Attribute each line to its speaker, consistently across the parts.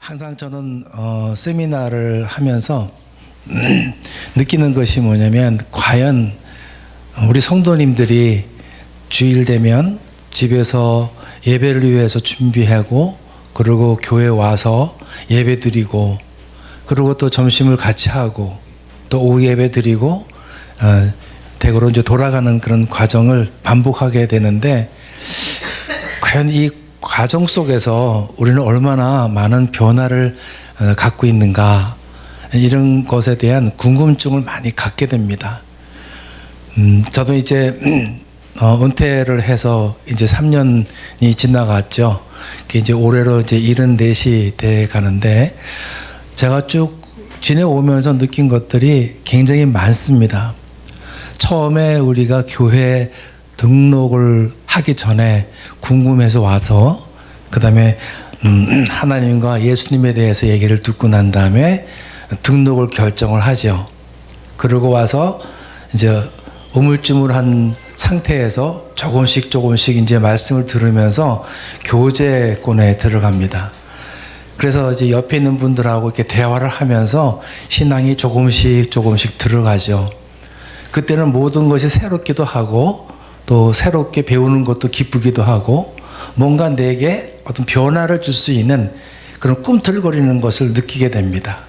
Speaker 1: 항상 저는 세미나를 하면서 느끼는 것이 뭐냐면, 과연 우리 성도님들이 주일 되면 집에서 예배를 위해서 준비하고, 그리고 교회 와서 예배 드리고, 그리고 또 점심을 같이 하고, 또 오후 예배 드리고, 댁으로 이제 돌아가는 그런 과정을 반복하게 되는데, 과연 이 과정 속에서 우리는 얼마나 많은 변화를 갖고 있는가, 이런 것에 대한 궁금증을 많이 갖게 됩니다. 저도 이제 은퇴를 해서 이제 3년이 지나갔죠. 이제 올해로 이제 74시 돼 가는데, 제가 쭉 지내오면서 느낀 것들이 굉장히 많습니다. 처음에 우리가 교회 등록을 하기 전에 궁금해서 와서, 그 다음에 하나님과 예수님에 대해서 얘기를 듣고 난 다음에 등록을 결정을 하죠. 그러고 와서 이제 우물쭈물한 상태에서 조금씩 이제 말씀을 들으면서 교제권에 들어갑니다. 그래서 이제 옆에 있는 분들하고 이렇게 대화를 하면서 신앙이 조금씩 들어가죠. 그때는 모든 것이 새롭기도 하고, 또 새롭게 배우는 것도 기쁘기도 하고, 뭔가 내게 어떤 변화를 줄 수 있는 그런 꿈틀거리는 것을 느끼게 됩니다.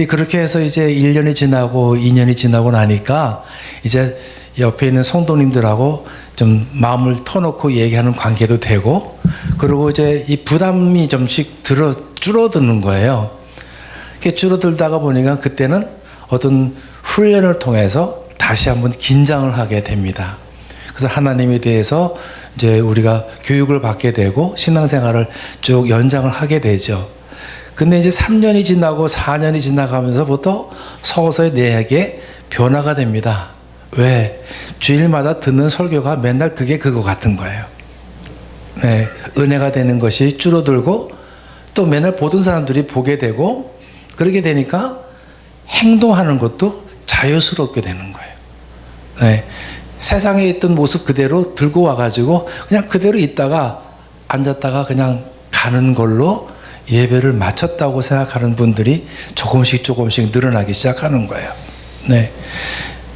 Speaker 1: 그렇게 해서 이제 1년이 지나고 2년이 지나고 나니까 이제 옆에 있는 성도님들하고 좀 마음을 터놓고 얘기하는 관계도 되고, 그리고 이제 이 부담이 좀씩 줄어드는 거예요. 이렇게 줄어들다가 보니까 그때는 어떤 훈련을 통해서 다시 한번 긴장을 하게 됩니다. 그래서 하나님에 대해서 이제 우리가 교육을 받게 되고 신앙생활을 쭉 연장을 하게 되죠. 근데 이제 3년이 지나고 4년이 지나가면서부터 서서히 내게 변화가 됩니다. 왜? 주일마다 듣는 설교가 맨날 그거 같은 거예요. 네, 은혜가 되는 것이 줄어들고, 또 맨날 보던 사람들이 보게 되고, 그렇게 되니까 행동하는 것도 자유스럽게 되는 거예요. 네, 세상에 있던 모습 그대로 들고 와가지고 그냥 그대로 있다가 앉았다가 그냥 가는 걸로 예배를 마쳤다고 생각하는 분들이 조금씩 늘어나기 시작하는 거예요. 네.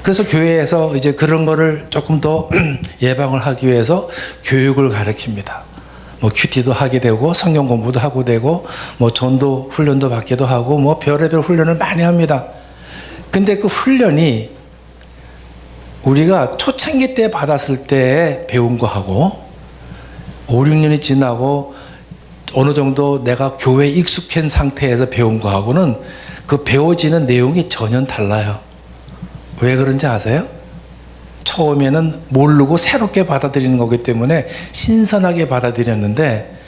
Speaker 1: 그래서 교회에서 이제 그런 거를 조금 더 예방을 하기 위해서 교육을 가르칩니다. 뭐 큐티도 하게 되고, 성경 공부도 하고 되고, 뭐 전도 훈련도 받기도 하고, 뭐 별의별 훈련을 많이 합니다. 근데 그 훈련이 우리가 초창기 때 받았을 때 배운 거하고 5, 6년이 지나고 어느 정도 내가 교회에 익숙한 상태에서 배운 거하고는 그 배워지는 내용이 전혀 달라요. 왜 그런지 아세요? 처음에는 모르고 새롭게 받아들이는 거기 때문에 신선하게 받아들였는데,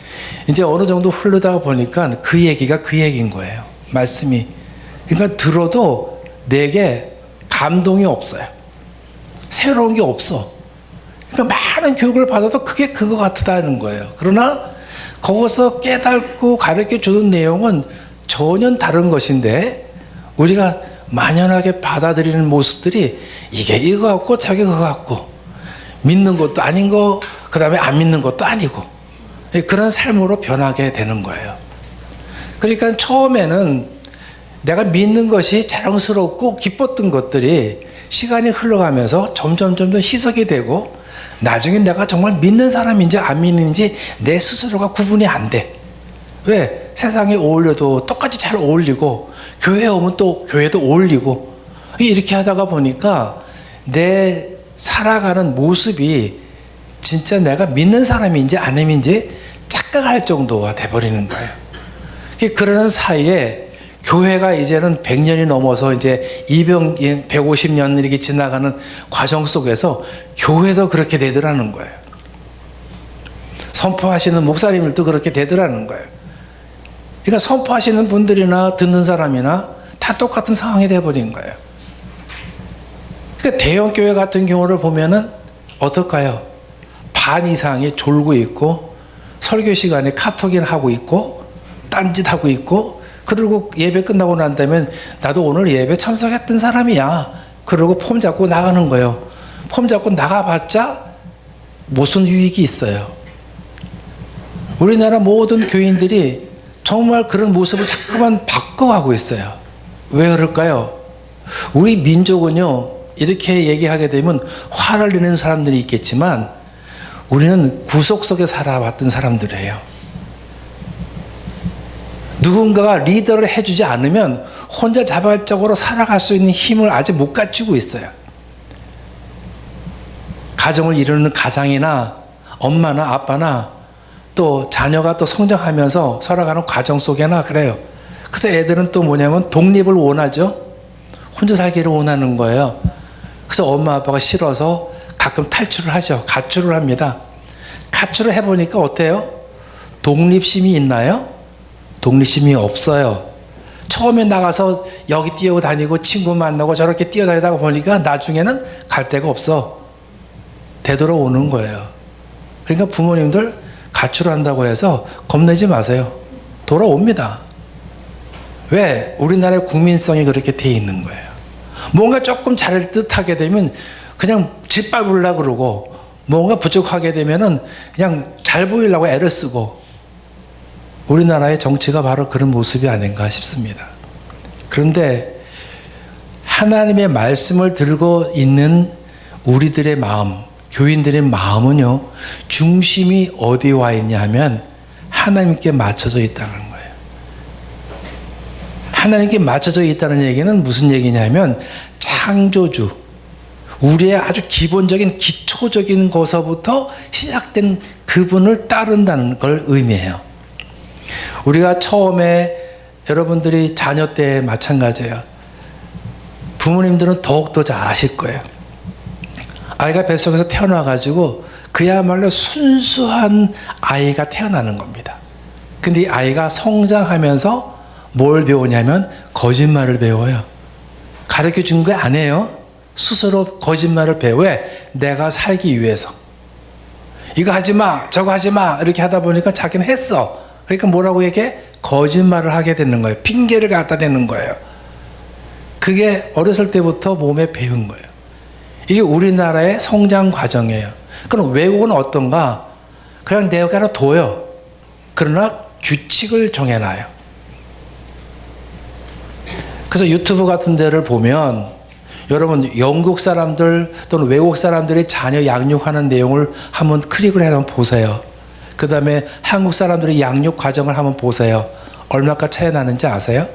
Speaker 1: 이제 어느 정도 흐르다 보니까 그 얘기가 그 얘기인 거예요. 말씀이. 그러니까 들어도 내게 감동이 없어요. 새로운 게 없어. 그러니까 많은 교육을 받아도 그게 그거 같다는 거예요. 그러나 거기서 깨닫고 가르쳐 주는 내용은 전혀 다른 것인데, 우리가 만연하게 받아들이는 모습들이 이게 이거 같고 저게 그거 같고, 믿는 것도 아닌 거, 그 다음에 안 믿는 것도 아니고, 그런 삶으로 변하게 되는 거예요. 그러니까 처음에는 내가 믿는 것이 자랑스럽고 기뻤던 것들이 시간이 흘러가면서 점점 희석이 되고, 나중에 내가 정말 믿는 사람인지 안 믿는지 내 스스로가 구분이 안 돼. 왜? 세상에 어울려도 똑같이 잘 어울리고, 교회에 오면 또 교회도 어울리고, 이렇게 하다가 보니까 내 살아가는 모습이 진짜 내가 믿는 사람인지 아님인지 착각할 정도가 돼버리는 거예요. 그러는 사이에 교회가 이제는 100년이 넘어서 이제 150년 이렇게 지나가는 과정 속에서 교회도 그렇게 되더라는 거예요. 선포하시는 목사님들도 그렇게 되더라는 거예요. 그러니까 선포하시는 분들이나 듣는 사람이나 다 똑같은 상황이 돼버린 거예요. 그러니까 대형 교회 같은 경우를 보면은 어떨까요? 반 이상이 졸고 있고, 설교 시간에 카톡을 하고 있고, 딴짓하고 있고, 그리고 예배 끝나고 난 다음에 나도 오늘 예배 참석했던 사람이야, 그러고 폼 잡고 나가는 거예요. 폼 잡고 나가봤자 무슨 유익이 있어요? 우리나라 모든 교인들이 정말 그런 모습을 자꾸만 바꿔가고 있어요. 왜 그럴까요? 우리 민족은요, 이렇게 얘기하게 되면 화를 내는 사람들이 있겠지만 우리는 구속 속에 살아왔던 사람들이에요. 누군가가 리더를 해주지 않으면 혼자 자발적으로 살아갈 수 있는 힘을 아직 못 갖추고 있어요. 가정을 이루는 가장이나 엄마나 아빠나 또 자녀가 또 성장하면서 살아가는 과정 속에나 그래요. 그래서 애들은 또 뭐냐면 독립을 원하죠. 혼자 살기를 원하는 거예요. 그래서 엄마 아빠가 싫어서 가끔 탈출을 하죠. 가출을 합니다. 가출을 해보니까 어때요? 독립심이 있나요? 독립심이 없어요. 처음에 나가서 여기 뛰어다니고 친구 만나고 저렇게 뛰어다니다가 보니까 나중에는 갈 데가 없어. 되돌아오는 거예요. 그러니까 부모님들 가출한다고 해서 겁내지 마세요. 돌아옵니다. 왜? 우리나라의 국민성이 그렇게 돼 있는 거예요. 뭔가 조금 잘할 듯 하게 되면 그냥 짓밟으려고 그러고, 뭔가 부족하게 되면은 그냥 잘 보이려고 애를 쓰고, 우리나라의 정치가 바로 그런 모습이 아닌가 싶습니다. 그런데 하나님의 말씀을 들고 있는 우리들의 마음, 교인들의 마음은요, 중심이 어디에 와 있냐 하면 하나님께 맞춰져 있다는 거예요. 하나님께 맞춰져 있다는 얘기는 무슨 얘기냐면 창조주, 우리의 아주 기본적인 기초적인 것서부터 시작된 그분을 따른다는 걸 의미해요. 우리가 처음에 여러분들이 자녀 때 마찬가지예요. 부모님들은 더욱더 잘 아실 거예요. 아이가 뱃속에서 태어나가지고 그야말로 순수한 아이가 태어나는 겁니다. 근데 이 아이가 성장하면서 뭘 배우냐면 거짓말을 배워요. 가르쳐 준 거 아니에요. 스스로 거짓말을 배워. 왜? 내가 살기 위해서. 이거 하지 마, 저거 하지 마 이렇게 하다 보니까 자기는 했어. 그러니까 뭐라고 얘기해? 거짓말을 하게 되는 거예요. 핑계를 갖다 대는 거예요. 그게 어렸을 때부터 몸에 배운 거예요. 이게 우리나라의 성장 과정이에요. 그럼 외국은 어떤가? 그냥 내가 둬요. 그러나 규칙을 정해놔요. 그래서 유튜브 같은 데를 보면 여러분 영국 사람들 또는 외국 사람들이 자녀 양육하는 내용을 한번 클릭을 해서 보세요. 그 다음에 한국 사람들의 양육 과정을 한번 보세요. 얼마나 차이 나는지 아세요?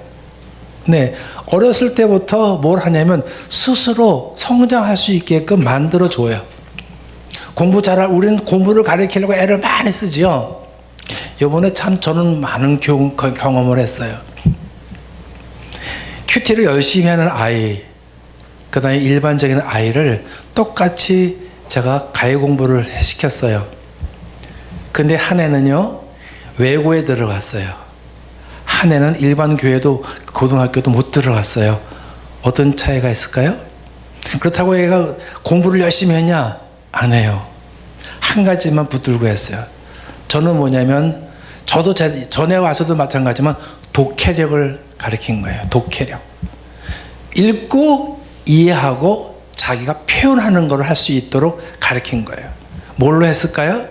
Speaker 1: 네, 어렸을 때부터 뭘 하냐면 스스로 성장할 수 있게끔 만들어줘요. 공부 잘할, 우리는 공부를 가르치려고 애를 많이 쓰죠. 이번에 참 저는 많은 경험을 했어요. 큐티를 열심히 하는 아이, 그 다음에 일반적인 아이를 똑같이 제가 가해 공부를 시켰어요. 근데 한 애는요, 외고에 들어갔어요. 한 애는 일반 교회도 고등학교도 못 들어갔어요. 어떤 차이가 있을까요? 그렇다고 얘가 공부를 열심히 했냐? 안 해요. 한 가지만 붙들고 했어요. 저는 뭐냐면, 저도 전에 와서도 마찬가지지만 독해력을 가르친 거예요. 독해력. 읽고 이해하고 자기가 표현하는 걸 할 수 있도록 가르친 거예요. 뭘로 했을까요?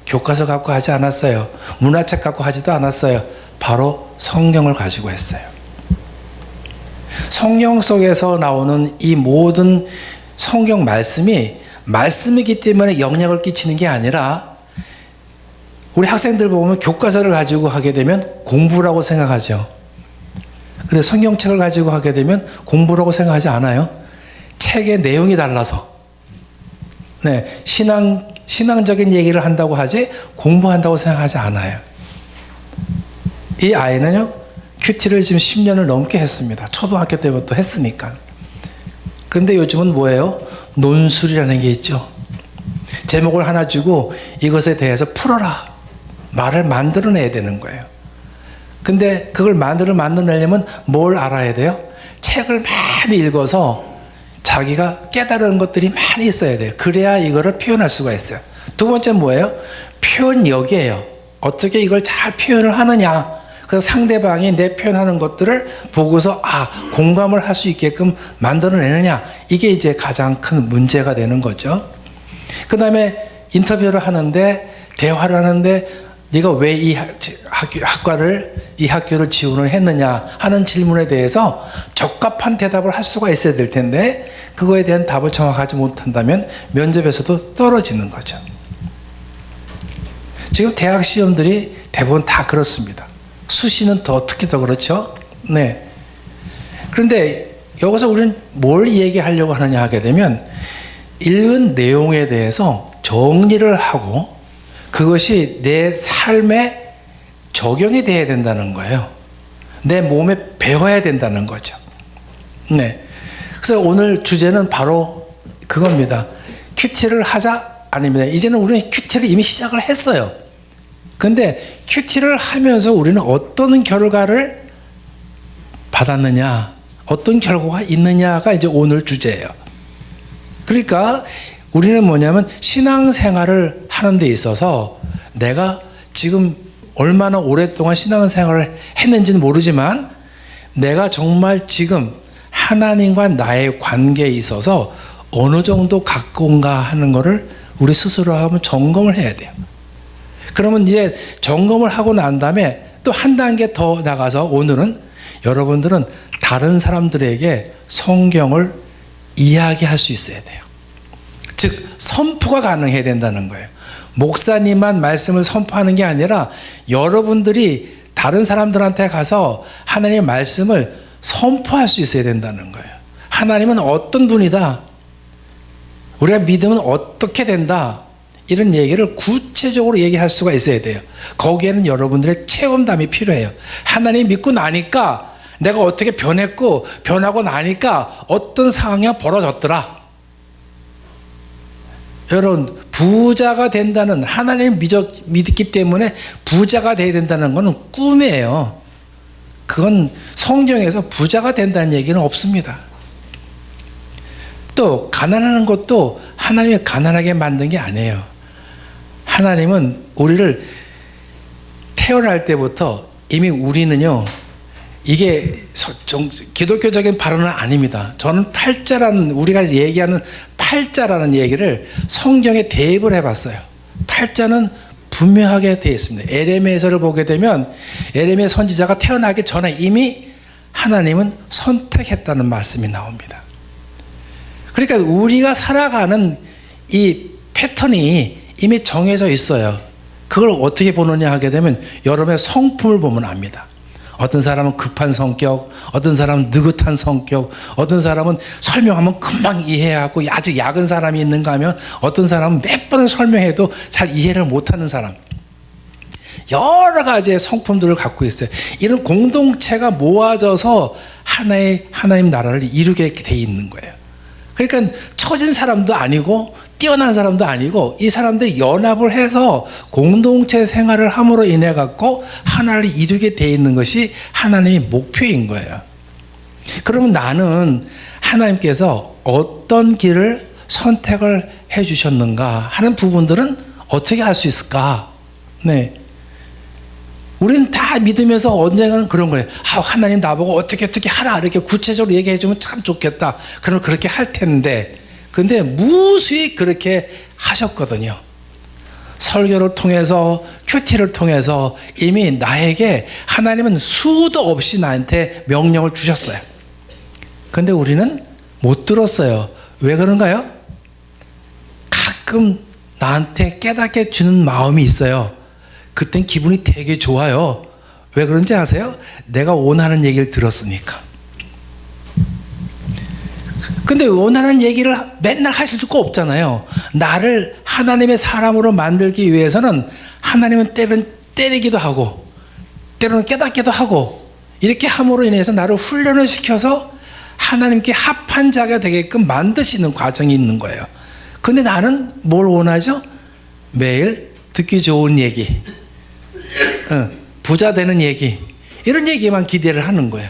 Speaker 1: 교과서 갖고 하지 않았어요. 문화책 갖고 하지도 않았어요. 바로 성경을 가지고 했어요. 성경 속에서 나오는 이 모든 성경 말씀이 말씀이기 때문에 영향을 끼치는 게 아니라, 우리 학생들 보면 교과서를 가지고 하게 되면 공부라고 생각하죠. 근데 성경책을 가지고 하게 되면 공부라고 생각하지 않아요. 책의 내용이 달라서. 네, 신앙적인 얘기를 한다고 하지 공부한다고 생각하지 않아요. 이 아이는요, 큐티를 지금 10년을 넘게 했습니다. 초등학교 때부터 했으니까. 근데 요즘은 뭐예요? 논술이라는 게 있죠. 제목을 하나 주고 이것에 대해서 풀어라. 말을 만들어내야 되는 거예요. 근데 그걸 만들어내려면 뭘 알아야 돼요? 책을 많이 읽어서 자기가 깨달은 것들이 많이 있어야 돼요. 그래야 이거를 표현할 수가 있어요. 두 번째 뭐예요? 표현력이에요. 어떻게 이걸 잘 표현을 하느냐. 그래서 상대방이 내 표현하는 것들을 보고서 공감을 할 수 있게끔 만들어내느냐. 이게 이제 가장 큰 문제가 되는 거죠. 그 다음에 인터뷰를 하는데, 대화를 하는데 네가 왜 이 학교를 지원을 했느냐 하는 질문에 대해서 적합한 대답을 할 수가 있어야 될 텐데 그거에 대한 답을 정확하지 못한다면 면접에서도 떨어지는 거죠. 지금 대학 시험들이 대부분 다 그렇습니다. 수시는 특히 더 그렇죠. 네. 그런데 여기서 우리는 뭘 얘기하려고 하느냐 하게 되면 읽은 내용에 대해서 정리를 하고 그것이 내 삶에 적용이 돼야 된다는 거예요. 내 몸에 배워야 된다는 거죠. 네. 그래서 오늘 주제는 바로 그겁니다. 큐티를 하자? 아닙니다. 이제는 우리는 큐티를 이미 시작을 했어요. 근데 큐티를 하면서 우리는 어떤 결과를 받았느냐, 어떤 결과가 있느냐가 이제 오늘 주제예요. 그러니까 우리는 뭐냐면 신앙생활을 하는 데 있어서 내가 지금 얼마나 오랫동안 신앙생활을 했는지는 모르지만 내가 정말 지금 하나님과 나의 관계에 있어서 어느 정도 가까운가 하는 거를 우리 스스로 한번 점검을 해야 돼요. 그러면 이제 점검을 하고 난 다음에 또 한 단계 더 나가서 오늘은 여러분들은 다른 사람들에게 성경을 이야기할 수 있어야 돼요. 즉 선포가 가능해야 된다는 거예요. 목사님만 말씀을 선포하는 게 아니라 여러분들이 다른 사람들한테 가서 하나님의 말씀을 선포할 수 있어야 된다는 거예요. 하나님은 어떤 분이다. 우리가 믿으면 어떻게 된다. 이런 얘기를 구체적으로 얘기할 수가 있어야 돼요. 거기에는 여러분들의 체험담이 필요해요. 하나님 믿고 나니까 내가 어떻게 변했고 변하고 나니까 어떤 상황이 벌어졌더라. 여러분 부자가 된다는 하나님을 믿기 때문에 부자가 돼야 된다는 것은 꿈이에요. 그건 성경에서 부자가 된다는 얘기는 없습니다. 또 가난하는 것도 하나님이 가난하게 만든 게 아니에요. 하나님은 우리를 태어날 때부터 이미 우리는요, 이게 기독교적인 발언은 아닙니다. 저는 팔자라는, 우리가 얘기하는 팔자라는 얘기를 성경에 대입을 해봤어요. 팔자는 분명하게 되어 있습니다. 에레미야서를 보게 되면 에레미야 선지자가 태어나기 전에 이미 하나님은 선택했다는 말씀이 나옵니다. 그러니까 우리가 살아가는 이 패턴이 이미 정해져 있어요. 그걸 어떻게 보느냐 하게 되면 여러분의 성품을 보면 압니다. 어떤 사람은 급한 성격, 어떤 사람은 느긋한 성격, 어떤 사람은 설명하면 금방 이해하고 아주 약은 사람이 있는가 하면 어떤 사람은 몇 번을 설명해도 잘 이해를 못하는 사람. 여러 가지의 성품들을 갖고 있어요. 이런 공동체가 모아져서 하나님 나라를 이루게 돼 있는 거예요. 그러니까 처진 사람도 아니고 뛰어난 사람도 아니고 이 사람들이 연합을 해서 공동체 생활을 함으로 인해 갖고 하나를 이루게 돼 있는 것이 하나님의 목표인 거예요. 그러면 나는 하나님께서 어떤 길을 선택을 해 주셨는가 하는 부분들은 어떻게 할 수 있을까? 네. 우리는 다 믿으면서 언젠가는 그런 거예요. 하나님 나보고 어떻게 하라 이렇게 구체적으로 얘기해 주면 참 좋겠다. 그럼 그렇게 할 텐데 근데 무수히 그렇게 하셨거든요. 설교를 통해서 큐티를 통해서 이미 나에게 하나님은 수도 없이 나한테 명령을 주셨어요. 근데 우리는 못 들었어요. 왜 그런가요? 가끔 나한테 깨닫게 주는 마음이 있어요. 그땐 기분이 되게 좋아요. 왜 그런지 아세요? 내가 원하는 얘기를 들었으니까. 근데 원하는 얘기를 맨날 하실 수가 없잖아요. 나를 하나님의 사람으로 만들기 위해서는 하나님은 때로는 때리기도 하고 때로는 깨닫기도 하고 이렇게 함으로 인해서 나를 훈련을 시켜서 하나님께 합한 자가 되게끔 만드시는 과정이 있는 거예요. 근데 나는 뭘 원하죠? 매일 듣기 좋은 얘기, 부자 되는 얘기, 이런 얘기만 기대를 하는 거예요.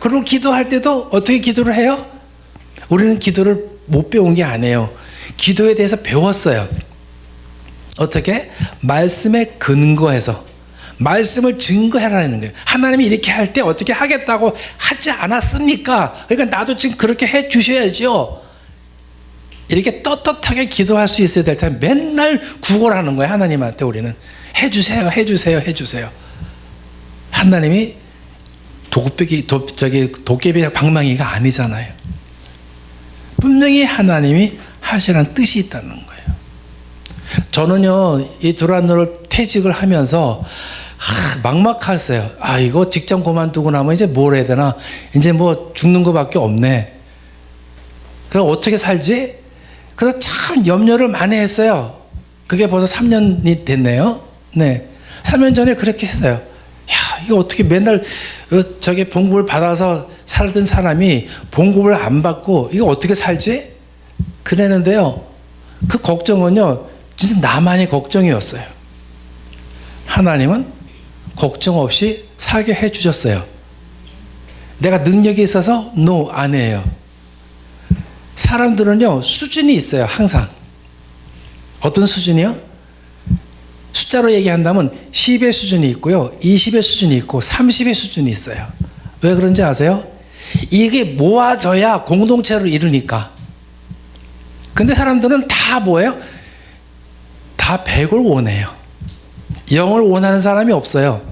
Speaker 1: 그리고 기도할 때도 어떻게 기도를 해요? 우리는 기도를 못 배운 게 아니에요. 기도에 대해서 배웠어요. 어떻게? 말씀에 근거해서 말씀을 증거해라는 거예요. 하나님이 이렇게 할 때 어떻게 하겠다고 하지 않았습니까? 그러니까 나도 지금 그렇게 해 주셔야죠. 이렇게 떳떳하게 기도할 수 있어야 될 텐데 맨날 구걸하는 거예요. 하나님한테 우리는 해주세요, 해주세요, 해주세요. 하나님이 도깨비 방망이가 아니잖아요. 분명히 하나님이 하시라는 뜻이 있다는 거예요. 저는요, 이 두란노를 퇴직을 하면서 막막했어요. 이거 직장 그만두고 나면 이제 뭘 해야 되나? 이제 뭐 죽는 거밖에 없네. 그럼 어떻게 살지? 그래서 참 염려를 많이 했어요. 그게 벌써 3년이 됐네요. 네. 3년 전에 그렇게 했어요. 야, 이거 어떻게 맨날 저게 봉급을 받아서 살던 사람이 봉급을 안 받고 이거 어떻게 살지? 그랬는데요. 그 걱정은요, 진짜 나만의 걱정이었어요. 하나님은 걱정 없이 살게 해주셨어요. 내가 능력이 있어서 no, 아니에요. 사람들은요, 수준이 있어요. 항상. 어떤 수준이요? 숫자로 얘기한다면 10의 수준이 있고요, 20의 수준이 있고 30의 수준이 있어요. 왜 그런지 아세요? 이게 모아져야 공동체를 이루니까. 근데 사람들은 다 뭐예요? 다 100을 원해요. 0을 원하는 사람이 없어요.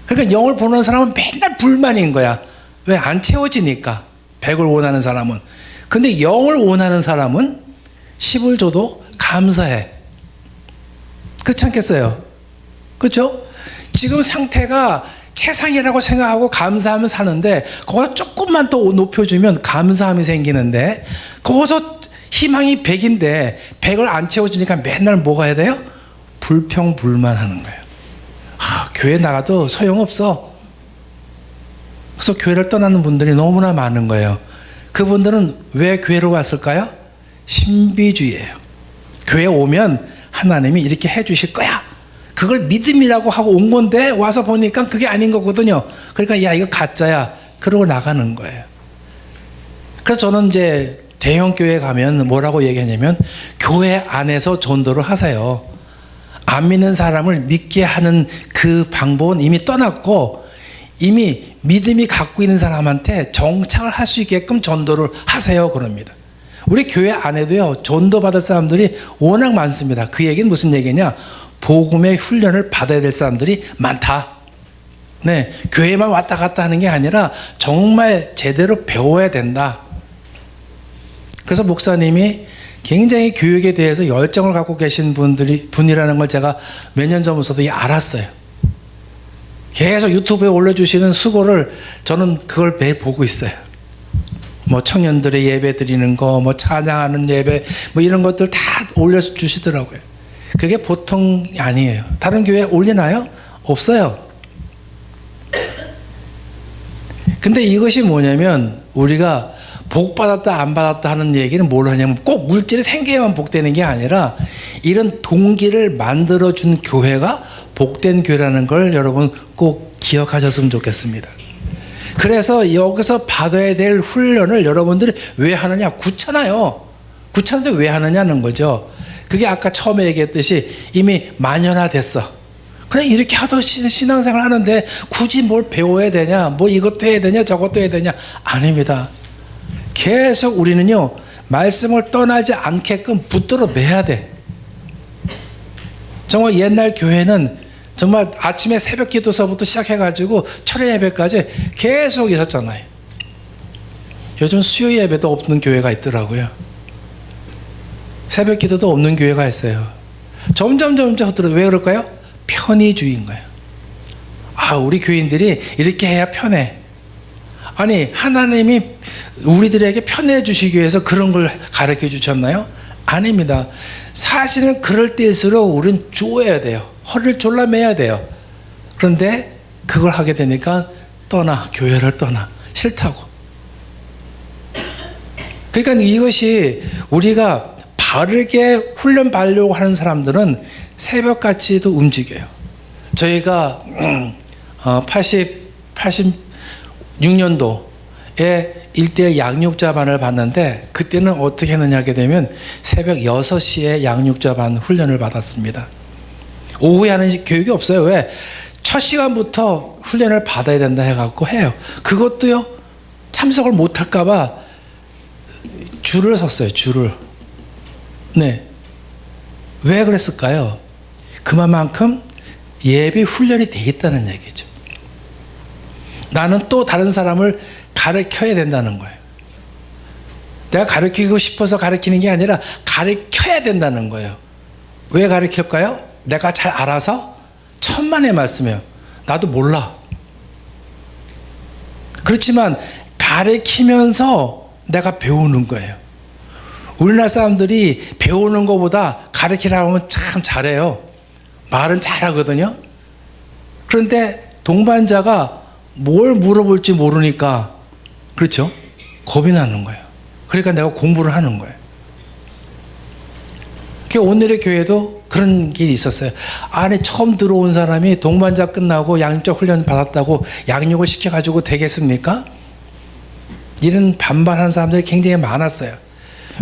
Speaker 1: 그러니까 0을 보는 사람은 맨날 불만인 거야. 왜? 안 채워지니까. 100을 원하는 사람은. 근데 0을 원하는 사람은 10을 줘도 감사해. 그렇지 않겠어요? 그렇죠? 지금 상태가 최상이라고 생각하고 감사하면 사는데 거기서 조금만 더 높여주면 감사함이 생기는데 거기서 희망이 100인데 100을 안 채워주니까 맨날 뭐가 해야 돼요? 불평불만하는 거예요. 교회 나가도 소용없어. 그래서 교회를 떠나는 분들이 너무나 많은 거예요. 그분들은 왜 교회로 왔을까요? 신비주의예요. 교회 오면 하나님이 이렇게 해주실 거야. 그걸 믿음이라고 하고 온 건데 와서 보니까 그게 아닌 거거든요. 그러니까 야, 이거 가짜야. 그러고 나가는 거예요. 그래서 저는 이제 대형 교회 가면 뭐라고 얘기하냐면 교회 안에서 전도를 하세요. 안 믿는 사람을 믿게 하는 그 방법은 이미 떠났고 이미 믿음이 갖고 있는 사람한테 정착을 할 수 있게끔 전도를 하세요. 그럽니다. 우리 교회 안에도요, 전도 받을 사람들이 워낙 많습니다. 그 얘기는 무슨 얘기냐? 복음의 훈련을 받아야 될 사람들이 많다. 네, 교회만 왔다 갔다 하는 게 아니라 정말 제대로 배워야 된다. 그래서 목사님이 굉장히 교육에 대해서 열정을 갖고 계신 분이라는 걸 제가 몇 년 전부터도 알았어요. 계속 유튜브에 올려주시는 수고를 저는 그걸 매일 보고 있어요. 뭐 청년들의 예배 드리는 거, 뭐 찬양하는 예배, 뭐 이런 것들 다 올려주시더라고요. 그게 보통이 아니에요. 다른 교회 올리나요? 없어요. 근데 이것이 뭐냐면 우리가 복 받았다 안 받았다 하는 얘기는 뭘 하냐면 꼭 물질이 생겨야만 복되는 게 아니라 이런 동기를 만들어준 교회가 복된 교회라는 걸 여러분 꼭 기억하셨으면 좋겠습니다. 그래서 여기서 받아야 될 훈련을 여러분들이 왜 하느냐? 귀찮아요. 귀찮은데 왜 하느냐는 거죠. 그게 아까 처음에 얘기했듯이 이미 만연화됐어. 그냥 이렇게 하도 신앙생활 하는데 굳이 뭘 배워야 되냐? 뭐 이것도 해야 되냐? 저것도 해야 되냐? 아닙니다. 계속 우리는요, 말씀을 떠나지 않게끔 붙들어 매야 돼. 정말 옛날 교회는 정말 아침에 새벽 기도서부터 시작해가지고 철야 예배까지 계속 있었잖아요. 요즘 수요 예배도 없는 교회가 있더라고요. 새벽 기도도 없는 교회가 있어요. 점점 왜 그럴까요? 편의주의인 거예요. 우리 교인들이 이렇게 해야 편해. 아니, 하나님이 우리들에게 편해 주시기 위해서 그런 걸 가르쳐 주셨나요? 아닙니다. 사실은 그럴 때일수록 우리는 쪼아야 돼요. 허리를 졸라매야 돼요. 그런데 그걸 하게 되니까 교회를 떠나. 싫다고. 그러니까 이것이 우리가 바르게 훈련 받으려고 하는 사람들은 새벽같이도 움직여요. 저희가 86년도에 일대 양육자반을 봤는데 그때는 어떻게 했느냐 하게 되면 새벽 6시에 양육자반 훈련을 받았습니다. 오후에 하는 교육이 없어요. 왜? 첫 시간부터 훈련을 받아야 된다 해갖고 해요. 그것도요, 참석을 못할까봐 줄을 섰어요. 줄을. 네. 왜 그랬을까요? 그만큼 예비 훈련이 되겠다는 얘기죠. 나는 또 다른 사람을 가르쳐야 된다는 거예요. 내가 가르치고 싶어서 가르치는 게 아니라 가르쳐야 된다는 거예요. 왜 가르칠까요? 내가 잘 알아서 천만의 말씀이에요. 나도 몰라. 그렇지만 가르치면서 내가 배우는 거예요. 우리나라 사람들이 배우는 것보다 가르치라고 하면 참 잘해요. 말은 잘하거든요. 그런데 동반자가 뭘 물어볼지 모르니까, 그렇죠? 겁이 나는 거예요. 그러니까 내가 공부를 하는 거예요. 오늘의 교회도 그런 길이 있었어요. 안에 처음 들어온 사람이 동반자 끝나고 양육적 훈련 받았다고 양육을 시켜가지고 되겠습니까? 이런 반발하는 사람들이 굉장히 많았어요.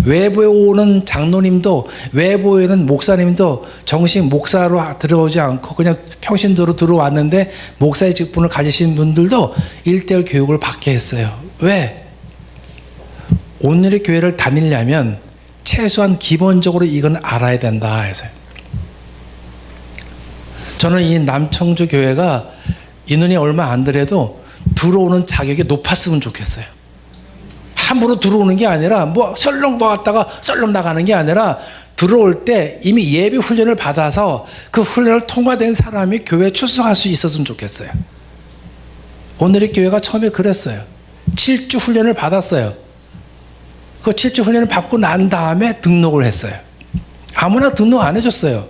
Speaker 1: 외부에 오는 장로님도, 외부에 오는 목사님도 정식 목사로 들어오지 않고 그냥 평신도로 들어왔는데 목사의 직분을 가지신 분들도 1:1 교육을 받게 했어요. 왜? 오늘의 교회를 다니려면 최소한 기본적으로 이건 알아야 된다 해서요. 저는 이 남청주 교회가 인원이 얼마 안 되더라도 들어오는 자격이 높았으면 좋겠어요. 함부로 들어오는 게 아니라 뭐 썰렁 왔다가 썰렁 나가는 게 아니라 들어올 때 이미 예비 훈련을 받아서 그 훈련을 통과된 사람이 교회에 출석할 수 있었으면 좋겠어요. 오늘의 교회가 처음에 그랬어요. 7주 훈련을 받았어요. 그 7주 훈련을 받고 난 다음에 등록을 했어요. 아무나 등록 안 해줬어요.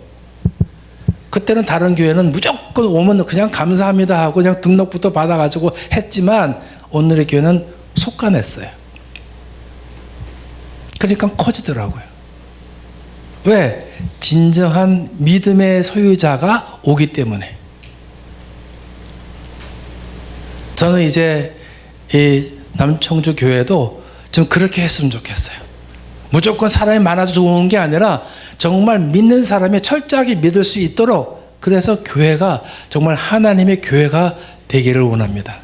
Speaker 1: 그때는 다른 교회는 무조건 오면 그냥 감사합니다 하고 그냥 등록부터 받아가지고 했지만 오늘의 교회는 속아냈어요. 그러니까 커지더라고요. 왜? 진정한 믿음의 소유자가 오기 때문에. 저는 이제 이 남청주 교회도 좀 그렇게 했으면 좋겠어요. 무조건 사람이 많아서 좋은 게 아니라 정말 믿는 사람이 철저하게 믿을 수 있도록, 그래서 교회가 정말 하나님의 교회가 되기를 원합니다.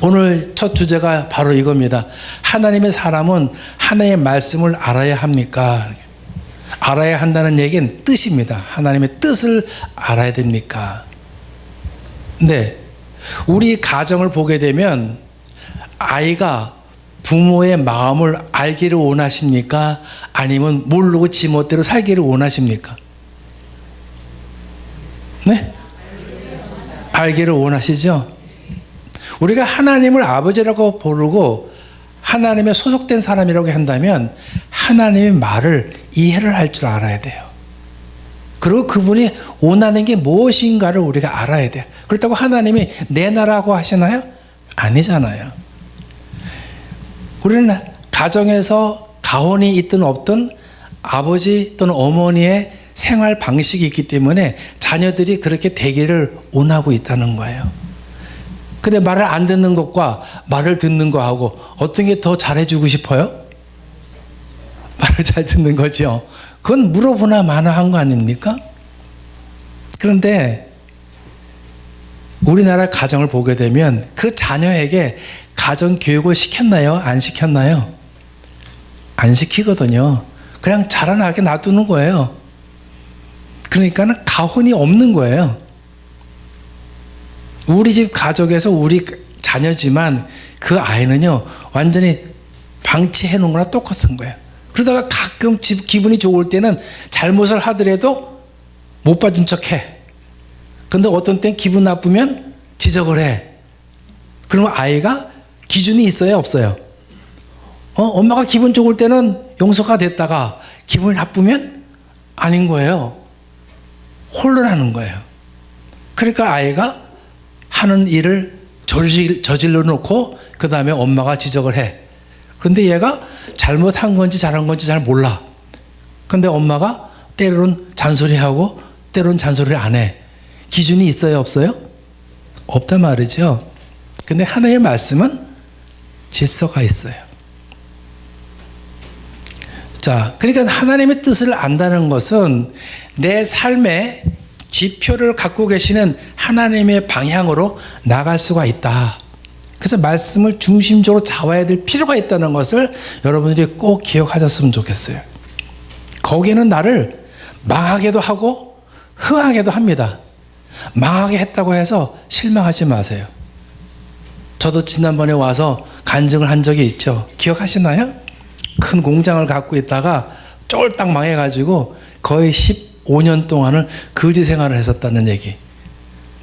Speaker 1: 오늘 첫 주제가 바로 이겁니다. 하나님의 사람은 하나님의 말씀을 알아야 합니까? 알아야 한다는 얘기는 뜻입니다. 하나님의 뜻을 알아야 됩니까? 근데 우리 가정을 보게 되면 아이가 부모의 마음을 알기를 원하십니까? 아니면 모르고 지멋대로 살기를 원하십니까? 네? 알기를 원하시죠? 우리가 하나님을 아버지라고 부르고 하나님의 소속된 사람이라고 한다면 하나님의 말을 이해를 할 줄 알아야 돼요. 그리고 그분이 원하는 게 무엇인가를 우리가 알아야 돼요. 그렇다고 하나님이 내놔라고 하시나요? 아니잖아요. 우리는 가정에서 가혼이 있든 없든 아버지 또는 어머니의 생활 방식이 있기 때문에 자녀들이 그렇게 되기를 원하고 있다는 거예요. 근데 말을 안 듣는 것과 말을 듣는 거하고 어떤 게 더 잘해주고 싶어요? 말을 잘 듣는 거죠. 그건 물어보나 마나 한 거 아닙니까? 그런데 우리나라 가정을 보게 되면 그 자녀에게 가정 교육을 시켰나요? 안 시켰나요? 안 시키거든요. 그냥 자라나게 놔두는 거예요. 그러니까는 가혼이 없는 거예요. 우리 집 가족에서 우리 자녀지만 그 아이는요 완전히 방치해 놓은 거랑 똑같은 거예요. 그러다가 가끔 기분이 좋을 때는 잘못을 하더라도 못 봐준 척해. 근데 어떤 땐 기분 나쁘면 지적을 해. 그러면 아이가 기준이 있어요, 없어요? 엄마가 기분 좋을 때는 용서가 됐다가 기분이 나쁘면 아닌 거예요. 혼란하는 거예요. 그러니까 아이가 하는 일을 저질러 놓고 그 다음에 엄마가 지적을 해. 그런데 얘가 잘못한 건지 잘한 건지 잘 몰라. 근데 엄마가 때로는 잔소리하고 때로는 잔소리를 안 해. 기준이 있어요, 없어요? 없단 말이죠. 근데 하나님의 말씀은 질서가 있어요. 자, 그러니까 하나님의 뜻을 안다는 것은 내 삶의 지표를 갖고 계시는 하나님의 방향으로 나갈 수가 있다. 그래서 말씀을 중심적으로 잡아야 될 필요가 있다는 것을 여러분들이 꼭 기억하셨으면 좋겠어요. 거기에는 나를 망하게도 하고 흥하게도 합니다. 망하게 했다고 해서 실망하지 마세요. 저도 지난번에 와서 간증을 한 적이 있죠. 기억하시나요? 큰 공장을 갖고 있다가 쫄딱 망해가지고 거의 15년 동안을 거지 생활을 했었다는 얘기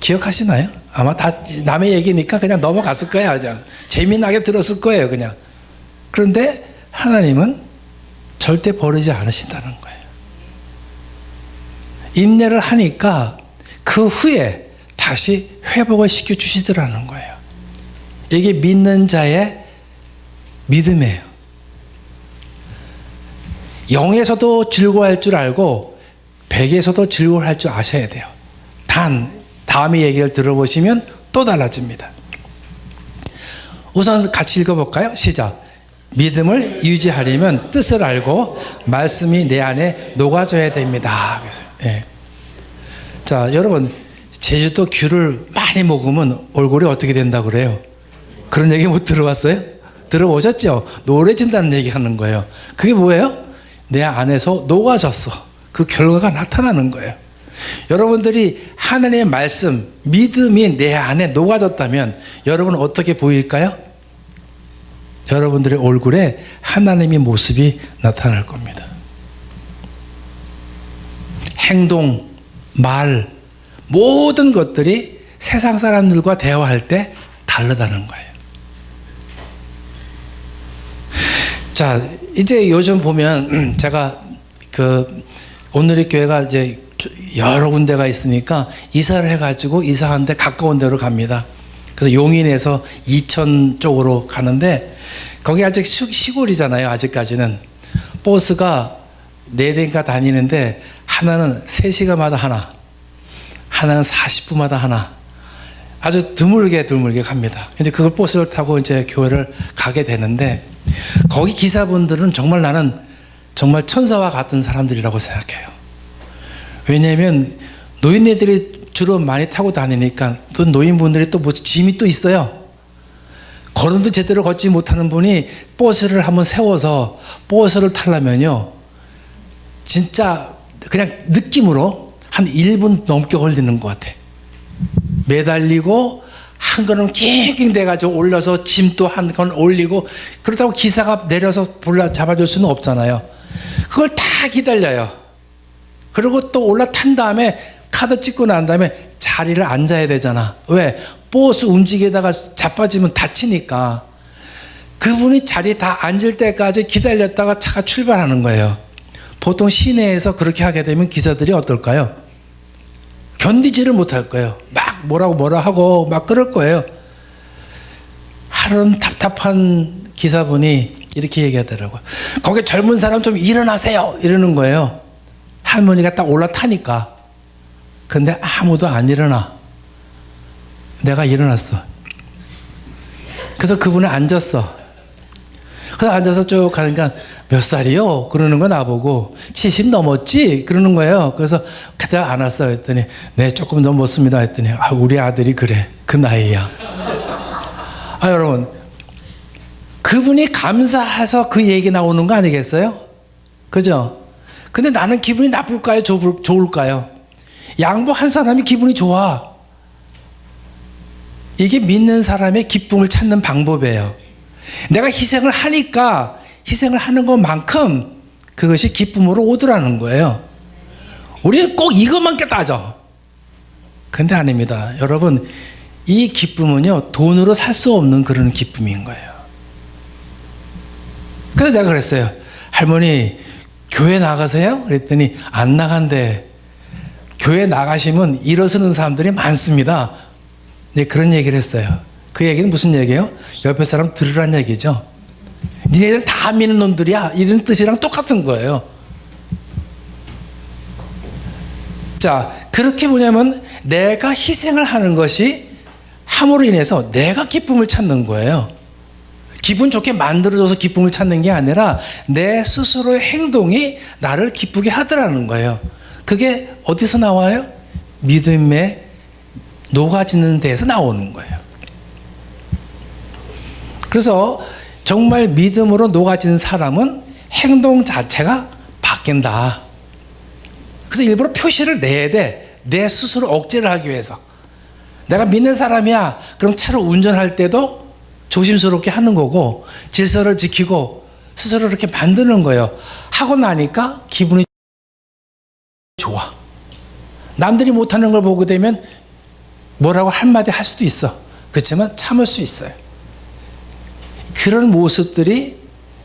Speaker 1: 기억하시나요? 아마 다 남의 얘기니까 그냥 넘어갔을 거예요. 그냥 재미나게 들었을 거예요. 그냥. 그런데 하나님은 절대 버리지 않으신다는 거예요. 인내를 하니까 그 후에 다시 회복을 시켜주시더라는 거예요. 이게 믿는 자의 믿음이에요. 영에서도 즐거워할 줄 알고 백에서도 즐거워할 줄 아셔야 돼요. 단 다음의 얘기를 들어보시면 또 달라집니다. 우선 같이 읽어볼까요? 시작. 믿음을 유지하려면 뜻을 알고 말씀이 내 안에 녹아져야 됩니다. 그래서, 예. 자, 여러분 제주도 귤을 많이 먹으면 얼굴이 어떻게 된다고 그래요? 그런 얘기 못 들어봤어요? 들어보셨죠? 노래진다는 얘기 하는 거예요. 그게 뭐예요? 내 안에서 녹아졌어. 그 결과가 나타나는 거예요. 여러분들이 하나님의 말씀, 믿음이 내 안에 녹아졌다면 여러분은 어떻게 보일까요? 여러분들의 얼굴에 하나님의 모습이 나타날 겁니다. 행동, 말, 모든 것들이 세상 사람들과 대화할 때 다르다는 거예요. 자, 이제 요즘 보면 제가 오늘의 교회가 이제 여러 군데가 있으니까 이사를 해가지고 이사하는데 가까운 데로 갑니다. 그래서 용인에서 이천 쪽으로 가는데 거기 아직 시골이잖아요. 아직까지는 버스가 4대가 다니는데 하나는 3시간마다 하나, 하나는 40분마다 하나, 아주 드물게 갑니다. 이제 그걸 버스를 타고 이제 교회를 가게 되는데 거기 기사분들은 정말 나는 정말 천사와 같은 사람들이라고 생각해요. 왜냐하면 노인네들이 주로 많이 타고 다니니까 또 노인분들이 또 뭐 짐이 또 있어요. 걸음도 제대로 걷지 못하는 분이 버스를 한번 세워서 버스를 타려면요 진짜 그냥 느낌으로 한 1분 넘게 걸리는 것 같아. 매달리고 한 걸음 낑낑 대가지고 올려서 짐도 한 건 올리고 그렇다고 기사가 내려서 잡아줄 수는 없잖아요. 그걸 다 기다려요. 그리고 또 올라탄 다음에 카드 찍고 난 다음에 자리를 앉아야 되잖아. 왜? 버스 움직이다가 자빠지면 다치니까. 그분이 자리 다 앉을 때까지 기다렸다가 차가 출발하는 거예요. 보통 시내에서 그렇게 하게 되면 기사들이 어떨까요? 견디지를 못할 거예요. 막 뭐라 하고 막 그럴 거예요. 하루는 답답한 기사분이 이렇게 얘기하더라고요. 거기 젊은 사람 좀 일어나세요. 이러는 거예요. 할머니가 딱 올라타니까. 근데 아무도 안 일어나. 내가 일어났어. 그래서 그분이 앉았어. 그래서 앉아서 쭉 가니까 몇 살이요? 그러는 거 나보고 70 넘었지? 그러는 거예요. 그래서 그때 안 왔어 했더니 네 조금 넘었습니다 했더니 우리 아들이 그래. 그 나이야. 여러분 그분이 감사해서 그 얘기 나오는 거 아니겠어요? 그죠? 근데 나는 기분이 나쁠까요? 좋을까요? 양보한 사람이 기분이 좋아. 이게 믿는 사람의 기쁨을 찾는 방법이에요. 내가 희생을 하니까 희생을 하는 것만큼 그것이 기쁨으로 오더라는 거예요. 우리는 꼭 이것만 따져. 근데 아닙니다. 여러분 이 기쁨은요 돈으로 살 수 없는 그런 기쁨인 거예요. 그래서 내가 그랬어요. 할머니 교회 나가세요? 그랬더니 안 나간대. 교회 나가시면 일어서는 사람들이 많습니다. 네, 그런 얘기를 했어요. 그 얘기는 무슨 얘기예요? 옆에 사람 들으란 얘기죠. 니네들 다 믿는 놈들이야. 이런 뜻이랑 똑같은 거예요. 자, 그렇게 뭐냐면 내가 희생을 하는 것이 함으로 인해서 내가 기쁨을 찾는 거예요. 기분 좋게 만들어줘서 기쁨을 찾는 게 아니라 내 스스로의 행동이 나를 기쁘게 하더라는 거예요. 그게 어디서 나와요? 믿음에 녹아지는 데에서 나오는 거예요. 그래서 정말 믿음으로 녹아진 사람은 행동 자체가 바뀐다. 그래서 일부러 표시를 내야 돼. 내 스스로 억제를 하기 위해서. 내가 믿는 사람이야. 그럼 차를 운전할 때도 조심스럽게 하는 거고 질서를 지키고 스스로 이렇게 만드는 거예요. 하고 나니까 기분이 좋아. 남들이 못하는 걸 보게 되면 뭐라고 한마디 할 수도 있어. 그렇지만 참을 수 있어요. 그런 모습들이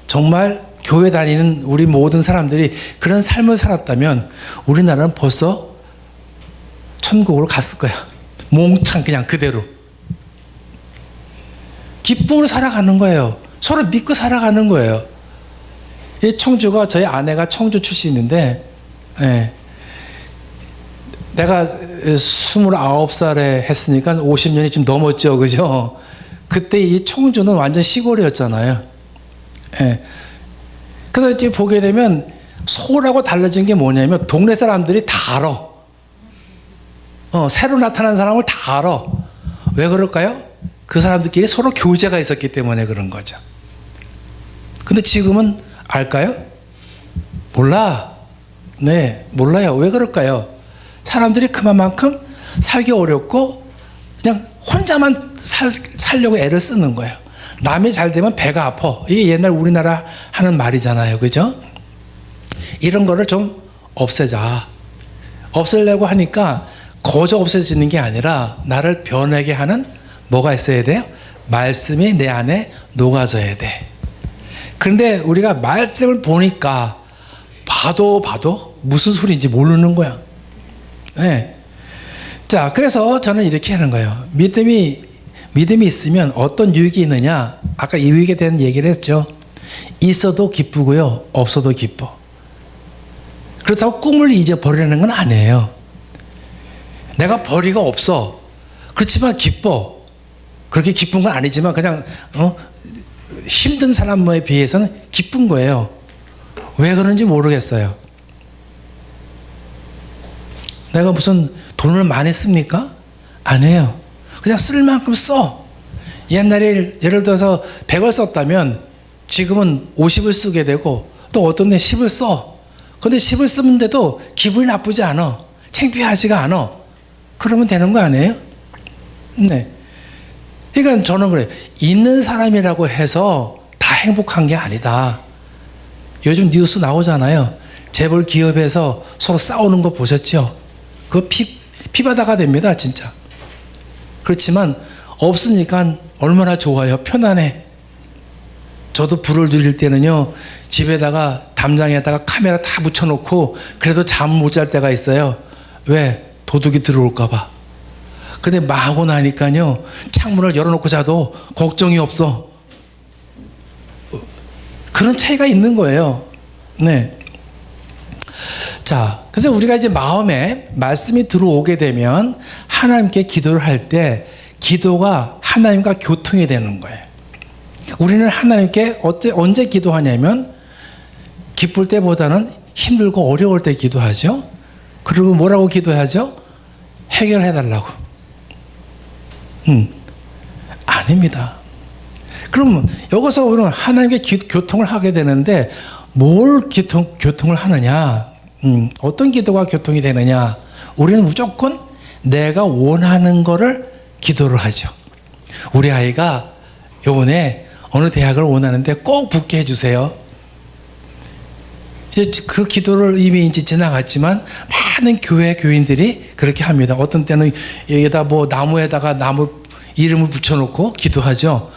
Speaker 1: 정말 교회 다니는 우리 모든 사람들이 그런 삶을 살았다면 우리나라는 벌써 천국으로 갔을 거야. 몽땅 그냥 그대로. 기쁨으로 살아가는 거예요. 서로 믿고 살아가는 거예요. 이 청주가 저희 아내가 청주 출신인데 내가 29살에 했으니까 50년이 좀 넘었죠. 그죠? 그때 이 청주는 완전 시골이었잖아요. 그래서 이제 보게 되면 서울하고 달라진 게 뭐냐면 동네 사람들이 다 알아. 새로 나타난 사람을 다 알아. 왜 그럴까요? 그 사람들끼리 서로 교제가 있었기 때문에 그런 거죠. 근데 지금은 알까요? 몰라. 네, 몰라요. 왜 그럴까요? 사람들이 그만큼 살기 어렵고 그냥 혼자만 살려고 애를 쓰는 거예요. 남이 잘 되면 배가 아파. 이게 옛날 우리나라 하는 말이잖아요. 그죠? 이런 거를 좀 없애자. 없애려고 하니까 거저 없애지는 게 아니라 나를 변하게 하는 뭐가 있어야 돼요? 말씀이 내 안에 녹아져야 돼. 그런데 우리가 말씀을 보니까 봐도 무슨 소리인지 모르는 거야. 네. 자, 그래서 저는 이렇게 하는 거예요. 믿음이 있으면 어떤 유익이 있느냐? 아까 이 유익에 대한 얘기를 했죠. 있어도 기쁘고요. 없어도 기뻐. 그렇다고 꿈을 잊어버리는 건 아니에요. 내가 벌이가 없어. 그렇지만 기뻐. 그렇게 기쁜 건 아니지만 그냥 힘든 사람에 비해서는 기쁜 거예요. 왜 그런지 모르겠어요. 내가 무슨 돈을 많이 씁니까? 아니에요. 그냥 쓸 만큼 써. 옛날에 예를 들어서 100을 썼다면 지금은 50을 쓰게 되고 또 어떤 데 10을 써. 근데 10을 쓰는데도 기분이 나쁘지 않아. 창피하지가 않아. 그러면 되는 거 아니에요? 네. 그러니까 저는 그래요. 있는 사람이라고 해서 다 행복한 게 아니다. 요즘 뉴스 나오잖아요. 재벌 기업에서 서로 싸우는 거 보셨죠? 그거 피바다가 됩니다, 진짜. 그렇지만 없으니까 얼마나 좋아요. 편안해. 저도 불을 들일 때는요, 집에다가 담장에다가 카메라 다 붙여놓고 그래도 잠 못 잘 때가 있어요. 왜? 도둑이 들어올까 봐. 근데 마고 나니까요, 창문을 열어놓고 자도 걱정이 없어. 그런 차이가 있는 거예요. 네. 자, 그래서 우리가 이제 마음에 말씀이 들어오게 되면 하나님께 기도를 할 때 기도가 하나님과 교통이 되는 거예요. 우리는 하나님께 언제 기도하냐면 기쁠 때보다는 힘들고 어려울 때 기도하죠. 그리고 뭐라고 기도하죠? 해결해달라고. 아닙니다. 그러면 여기서 우리는 하나님께 교통을 하게 되는데 뭘 교통을 하느냐? 어떤 기도가 교통이 되느냐? 우리는 무조건 내가 원하는 거를 기도를 하죠. 우리 아이가 요번에 어느 대학을 원하는데 꼭 붙게 해주세요. 이제 그 기도를 이미 이제 지나갔지만 많은 교인들이 그렇게 합니다. 어떤 때는 여기다 뭐 나무에다가 나무 이름을 붙여놓고 기도하죠.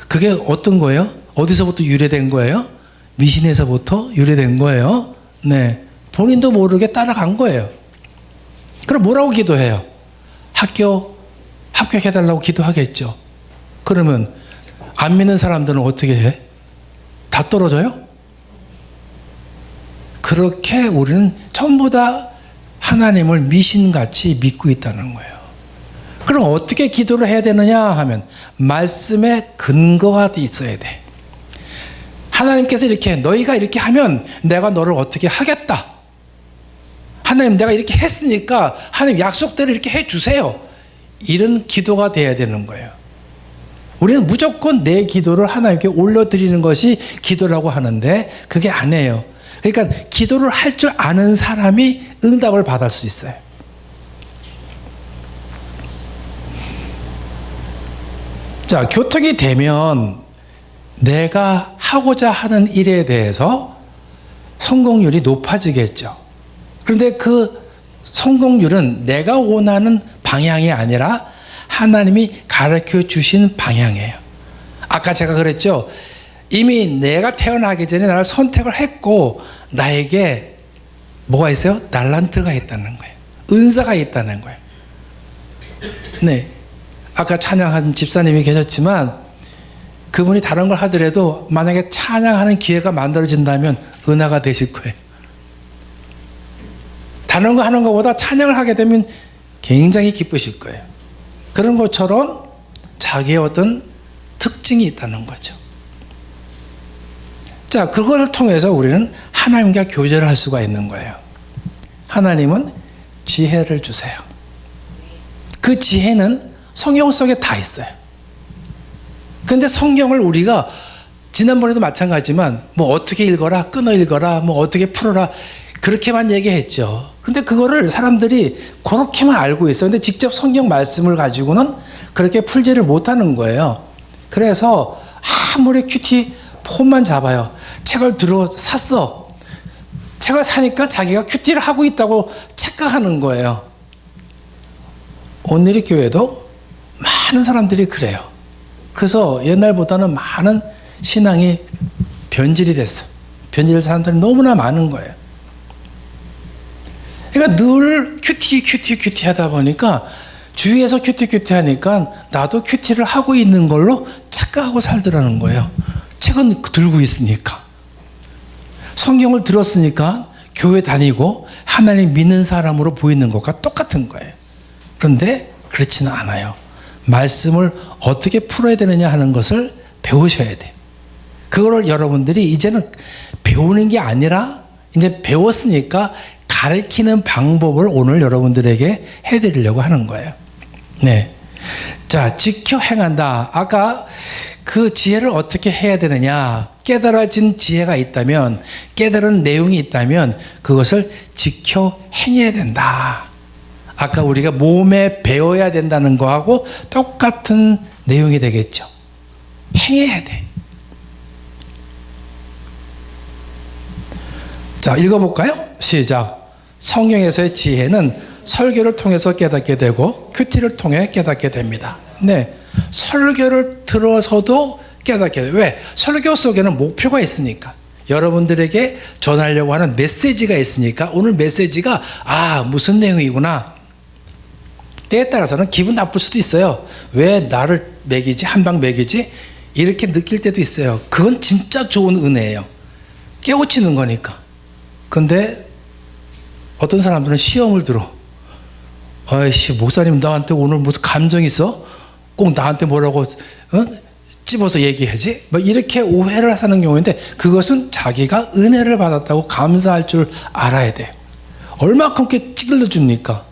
Speaker 1: 그게 어떤 거예요? 어디서부터 유래된 거예요? 미신에서부터 유래된 거예요. 네. 본인도 모르게 따라간 거예요. 그럼 뭐라고 기도해요? 합격해달라고 기도하겠죠. 그러면 안 믿는 사람들은 어떻게 해? 다 떨어져요? 그렇게 우리는 전부 다 하나님을 미신같이 믿고 있다는 거예요. 그럼 어떻게 기도를 해야 되느냐 하면 말씀에 근거가 있어야 돼. 하나님께서 이렇게 너희가 이렇게 하면 내가 너를 어떻게 하겠다. 하나님 내가 이렇게 했으니까 하나님 약속대로 이렇게 해주세요. 이런 기도가 돼야 되는 거예요. 우리는 무조건 내 기도를 하나님께 올려드리는 것이 기도라고 하는데 그게 아니에요. 그러니까 기도를 할 줄 아는 사람이 응답을 받을 수 있어요. 자, 교통이 되면 내가 하고자 하는 일에 대해서 성공률이 높아지겠죠. 그런데 그 성공률은 내가 원하는 방향이 아니라 하나님이 가르쳐 주신 방향이에요. 아까 제가 그랬죠. 이미 내가 태어나기 전에 나를 선택을 했고 나에게 뭐가 있어요? 달란트가 있다는 거예요. 은사가 있다는 거예요. 네. 아까 찬양한 집사님이 계셨지만 그분이 다른 걸 하더라도 만약에 찬양하는 기회가 만들어진다면 은하가 되실 거예요. 다른 거 하는 것보다 찬양을 하게 되면 굉장히 기쁘실 거예요. 그런 것처럼 자기의 어떤 특징이 있다는 거죠. 자, 그걸 통해서 우리는 하나님과 교제를 할 수가 있는 거예요. 하나님은 지혜를 주세요. 그 지혜는 성경 속에 다 있어요. 그런데 성경을 우리가 지난번에도 마찬가지지만 뭐 어떻게 읽어라, 끊어 읽어라, 뭐 어떻게 풀어라 그렇게만 얘기했죠. 그런데 그거를 사람들이 그렇게만 알고 있어요. 근데 직접 성경 말씀을 가지고는 그렇게 풀지를 못하는 거예요. 그래서 아무리 큐티 폰만 잡아요. 책을 샀어. 책을 사니까 자기가 큐티를 하고 있다고 착각하는 거예요. 오늘의 교회도 많은 사람들이 그래요. 그래서 옛날보다는 많은 신앙이 변질이 됐어. 변질된 사람들이 너무나 많은 거예요. 그러니까 늘 큐티 하다 보니까 주위에서 큐티 하니까 나도 큐티를 하고 있는 걸로 착각하고 살더라는 거예요. 책은 들고 있으니까. 성경을 들었으니까 교회 다니고 하나님 믿는 사람으로 보이는 것과 똑같은 거예요. 그런데 그렇지는 않아요. 말씀을 어떻게 풀어야 되느냐 하는 것을 배우셔야 돼요. 그거를 여러분들이 이제는 배우는 게 아니라 이제 배웠으니까 가르치는 방법을 오늘 여러분들에게 해드리려고 하는 거예요. 네. 자, 지켜 행한다. 아까 그 지혜를 어떻게 해야 되느냐. 깨달아진 지혜가 있다면, 깨달은 내용이 있다면 그것을 지켜 행해야 된다. 아까 우리가 몸에 배워야 된다는 거하고 똑같은 내용이 되겠죠. 행해야 돼. 자, 읽어볼까요? 시작. 성경에서의 지혜는 설교를 통해서 깨닫게 되고 큐티를 통해 깨닫게 됩니다. 네, 설교를 들어서도 깨닫게 돼요. 왜? 설교 속에는 목표가 있으니까. 여러분들에게 전하려고 하는 메시지가 있으니까 오늘 메시지가 무슨 내용이구나. 때에 따라서는 기분 나쁠 수도 있어요. 왜 나를 먹이지? 한 방 먹이지? 이렇게 느낄 때도 있어요. 그건 진짜 좋은 은혜예요. 깨우치는 거니까. 근데 어떤 사람들은 시험을 들어. 아이씨, 목사님 나한테 오늘 무슨 감정 있어? 꼭 나한테 뭐라고 찝어서 얘기하지? 뭐 이렇게 오해를 하는 경우인데 그것은 자기가 은혜를 받았다고 감사할 줄 알아야 돼. 얼마큼 이렇게 찌글러 줍니까?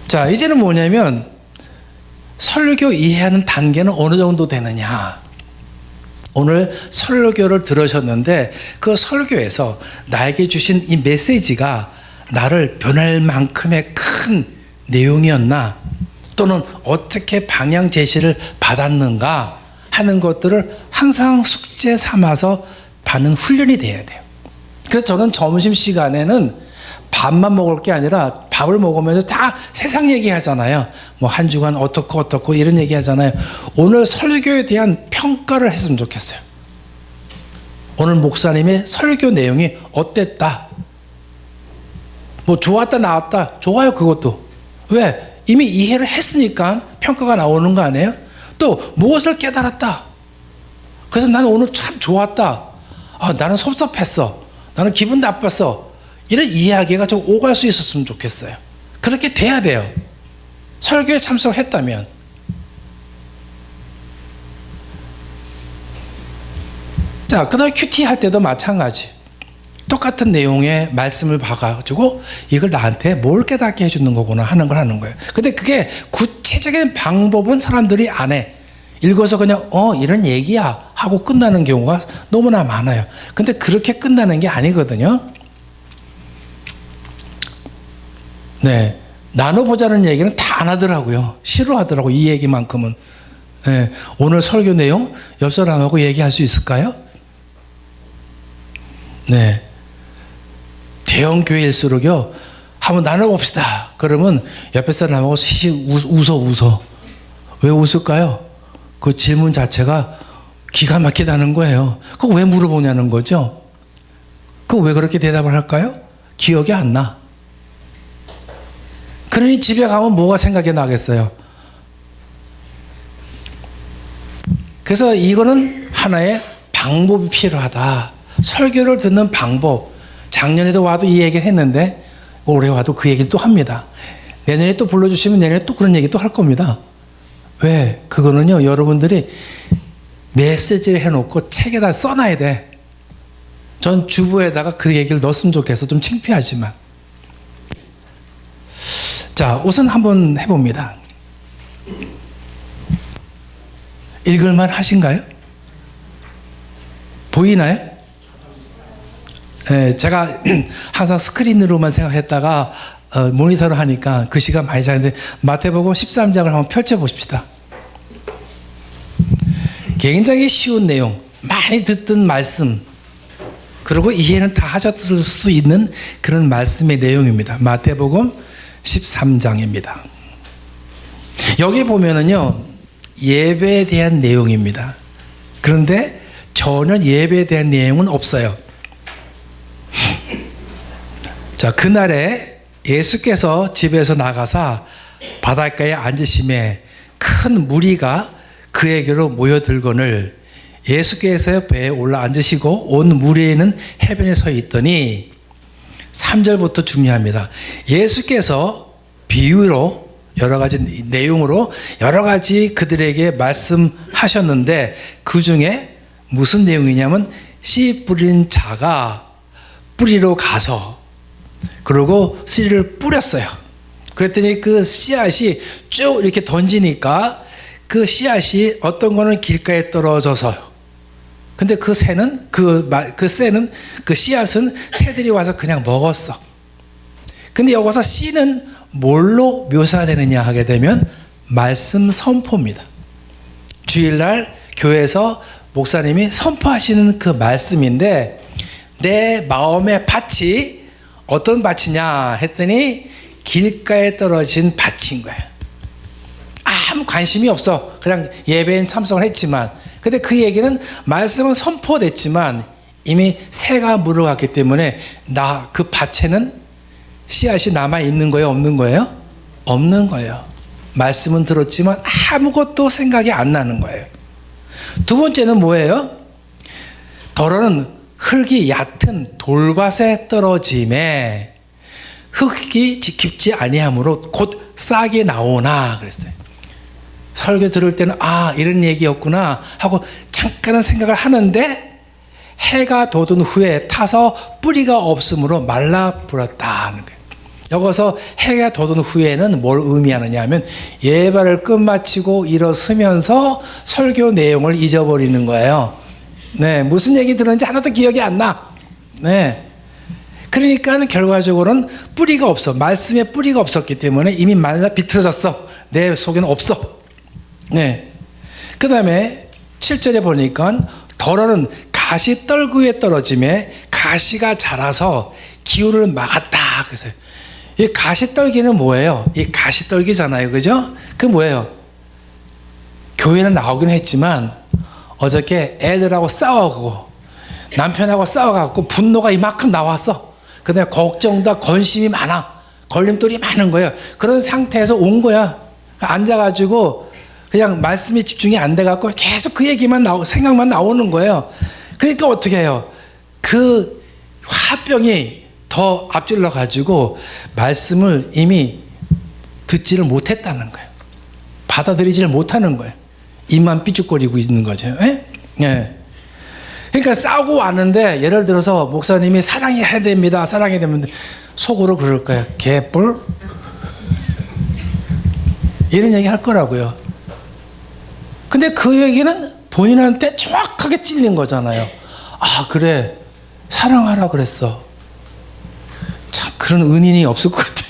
Speaker 1: 자, 이제는 뭐냐면 설교 이해하는 단계는 어느 정도 되느냐. 오늘 설교를 들으셨는데 그 설교에서 나에게 주신 이 메시지가 나를 변할 만큼의 큰 내용이었나 또는 어떻게 방향 제시를 받았는가 하는 것들을 항상 숙제 삼아서 받는 훈련이 돼야 돼요. 그래서 저는 점심시간에는 밥만 먹을 게 아니라 밥을 먹으면서 다 세상 얘기하잖아요. 뭐 한 주간 어떻고 이런 얘기하잖아요. 오늘 설교에 대한 평가를 했으면 좋겠어요. 오늘 목사님의 설교 내용이 어땠다? 뭐 좋았다 나왔다 좋아요. 그것도 왜? 이미 이해를 했으니까 평가가 나오는 거 아니에요? 또 무엇을 깨달았다. 그래서 나는 오늘 참 좋았다. 나는 섭섭했어. 나는 기분 나빴어. 이런 이야기가 좀 오갈 수 있었으면 좋겠어요. 그렇게 돼야 돼요. 설교에 참석했다면. 자, 그 다음에 큐티 할 때도 마찬가지. 똑같은 내용의 말씀을 봐가지고 이걸 나한테 뭘 깨닫게 해주는 거구나 하는 걸 하는 거예요. 근데 그게 구체적인 방법은 사람들이 안 해. 읽어서 그냥 이런 얘기야 하고 끝나는 경우가 너무나 많아요. 근데 그렇게 끝나는 게 아니거든요. 네, 나눠보자는 얘기는 다 안 하더라고요. 싫어하더라고, 이 얘기만큼은. 네, 오늘 설교 내용 옆 사람하고 얘기할 수 있을까요? 네, 대형 교회일수록요, 한번 나눠봅시다. 그러면 옆에 사람하고 웃어. 왜 웃을까요? 그 질문 자체가 기가 막히다는 거예요. 그거 왜 물어보냐는 거죠. 그거 왜 그렇게 대답을 할까요? 기억이 안 나. 그러니 집에 가면 뭐가 생각이 나겠어요. 그래서 이거는 하나의 방법이 필요하다. 설교를 듣는 방법. 작년에도 와도 이 얘기를 했는데 올해 와도 그 얘기를 또 합니다. 내년에 또 불러주시면 내년에 또 그런 얘기 또 할 겁니다. 왜? 그거는요, 여러분들이 메시지를 해놓고 책에다 써놔야 돼. 전 주부에다가 그 얘기를 넣었으면 좋겠어. 좀 창피하지만. 자, 우선 한번 해봅니다. 읽을만 하신가요? 보이나요? 네, 제가 항상 스크린으로만 생각했다가 모니터로 하니까 그 시간 많이 자는데 마태복음 13장을 한번 펼쳐보십시다. 굉장히 쉬운 내용, 많이 듣던 말씀, 그리고 이해는 다 하셨을 수 있는 그런 말씀의 내용입니다. 마태복음 13장입니다. 여기 보면은요, 예배에 대한 내용입니다. 그런데 전혀 예배에 대한 내용은 없어요. 자, 그날에 예수께서 집에서 나가사 바닷가에 앉으심에 큰 무리가 그에게로 모여들거늘 예수께서 배에 올라 앉으시고 온 무리에는 해변에 서 있더니 3절부터 중요합니다. 예수께서 비유로 여러 가지 내용으로 여러 가지 그들에게 말씀하셨는데 그 중에 무슨 내용이냐면 씨 뿌린 자가 뿌리로 가서 그리고 씨를 뿌렸어요. 그랬더니 그 씨앗이 쭉 이렇게 던지니까 그 씨앗이 어떤 거는 길가에 떨어져서요. 근데 그 새는 그 씨앗은 새들이 와서 그냥 먹었어. 근데 여기서 씨는 뭘로 묘사되느냐 하게 되면 말씀 선포입니다. 주일날 교회에서 목사님이 선포하시는 그 말씀인데 내 마음의 밭이 어떤 밭이냐 했더니 길가에 떨어진 밭인 거예요. 아무 관심이 없어. 그냥 예배엔 참석을 했지만 근데 그 얘기는 말씀은 선포됐지만 이미 새가 물어갔기 때문에 그 밭에는 씨앗이 남아있는 거예요? 없는 거예요? 없는 거예요. 말씀은 들었지만 아무것도 생각이 안 나는 거예요. 두 번째는 뭐예요? 더러는 흙이 얕은 돌밭에 떨어짐에 흙이 깊지 아니하므로 곧 싹이 나오나 그랬어요. 설교 들을 때는 이런 얘기였구나 하고 잠깐은 생각을 하는데 해가 돋은 후에 타서 뿌리가 없으므로 말라버렸다는 거예요. 여기서 해가 돋은 후에는 뭘 의미하느냐 하면 예배를 끝마치고 일어서면서 설교 내용을 잊어버리는 거예요. 네, 무슨 얘기 들었는지 하나도 기억이 안 나. 네. 그러니까 결과적으로는 뿌리가 없어. 말씀에 뿌리가 없었기 때문에 이미 말라 비틀어졌어. 내 속에는 없어. 네. 그 다음에 7절에 보니까 더러는 가시떨기에 떨어짐에 가시가 자라서 기후를 막았다. 그래서 이 가시떨기는 뭐예요? 이 가시떨기잖아요. 그죠? 그 뭐예요? 교회는 나오긴 했지만 어저께 애들하고 싸우고 남편하고 싸워갖고 분노가 이만큼 나왔어. 근데 걱정과 건심이 많아. 걸림돌이 많은 거예요. 그런 상태에서 온 거야. 앉아가지고 그냥 말씀에 집중이 안 돼갖고 계속 그 얘기만 생각만 나오는 거예요. 그러니까 어떻게 해요? 그 화병이 더 앞질러가지고 말씀을 이미 듣지를 못했다는 거예요. 받아들이지를 못하는 거예요. 입만 삐죽거리고 있는 거죠. 예? 예. 그러니까 싸우고 왔는데 예를 들어서 목사님이 사랑해야 됩니다. 사랑해야 됩니다. 속으로 그럴 거야. 개뿔? 이런 얘기 할 거라고요. 근데 그 얘기는 본인한테 정확하게 찔린 거잖아요. 아, 그래. 사랑하라 그랬어. 참, 그런 은인이 없을 것 같아.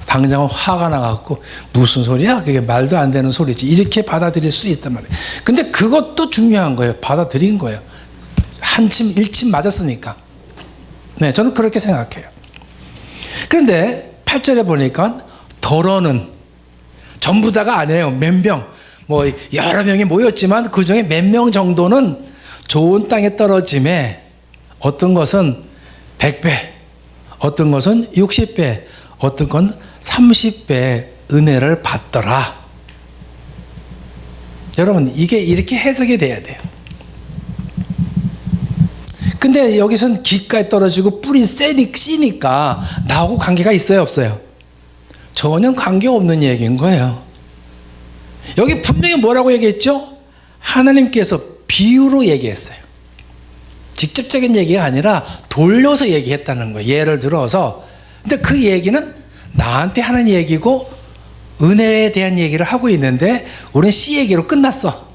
Speaker 1: 당장은 화가 나갖고 무슨 소리야? 그게 말도 안 되는 소리지. 이렇게 받아들일 수 있단 말이에요. 근데 그것도 중요한 거예요. 받아들인 거예요. 한침 일침 맞았으니까. 네, 저는 그렇게 생각해요. 그런데 8절에 보니까 더러는 전부 다가 아니에요. 몇 명, 뭐 여러 명이 모였지만 그 중에 몇 명 정도는 좋은 땅에 떨어짐에 어떤 것은 100배, 어떤 것은 60배, 어떤 건 30배 은혜를 받더라. 여러분, 이게 이렇게 해석이 돼야 돼요. 근데 여기서는 길가에 떨어지고 뿌리 씨니까 나하고 관계가 있어요, 없어요? 전혀 관계없는 얘기인 거예요. 여기 분명히 뭐라고 얘기했죠? 하나님께서 비유로 얘기했어요. 직접적인 얘기가 아니라 돌려서 얘기했다는 거예요. 예를 들어서. 근데 그 얘기는 나한테 하는 얘기고 은혜에 대한 얘기를 하고 있는데 우리는 씨 얘기로 끝났어.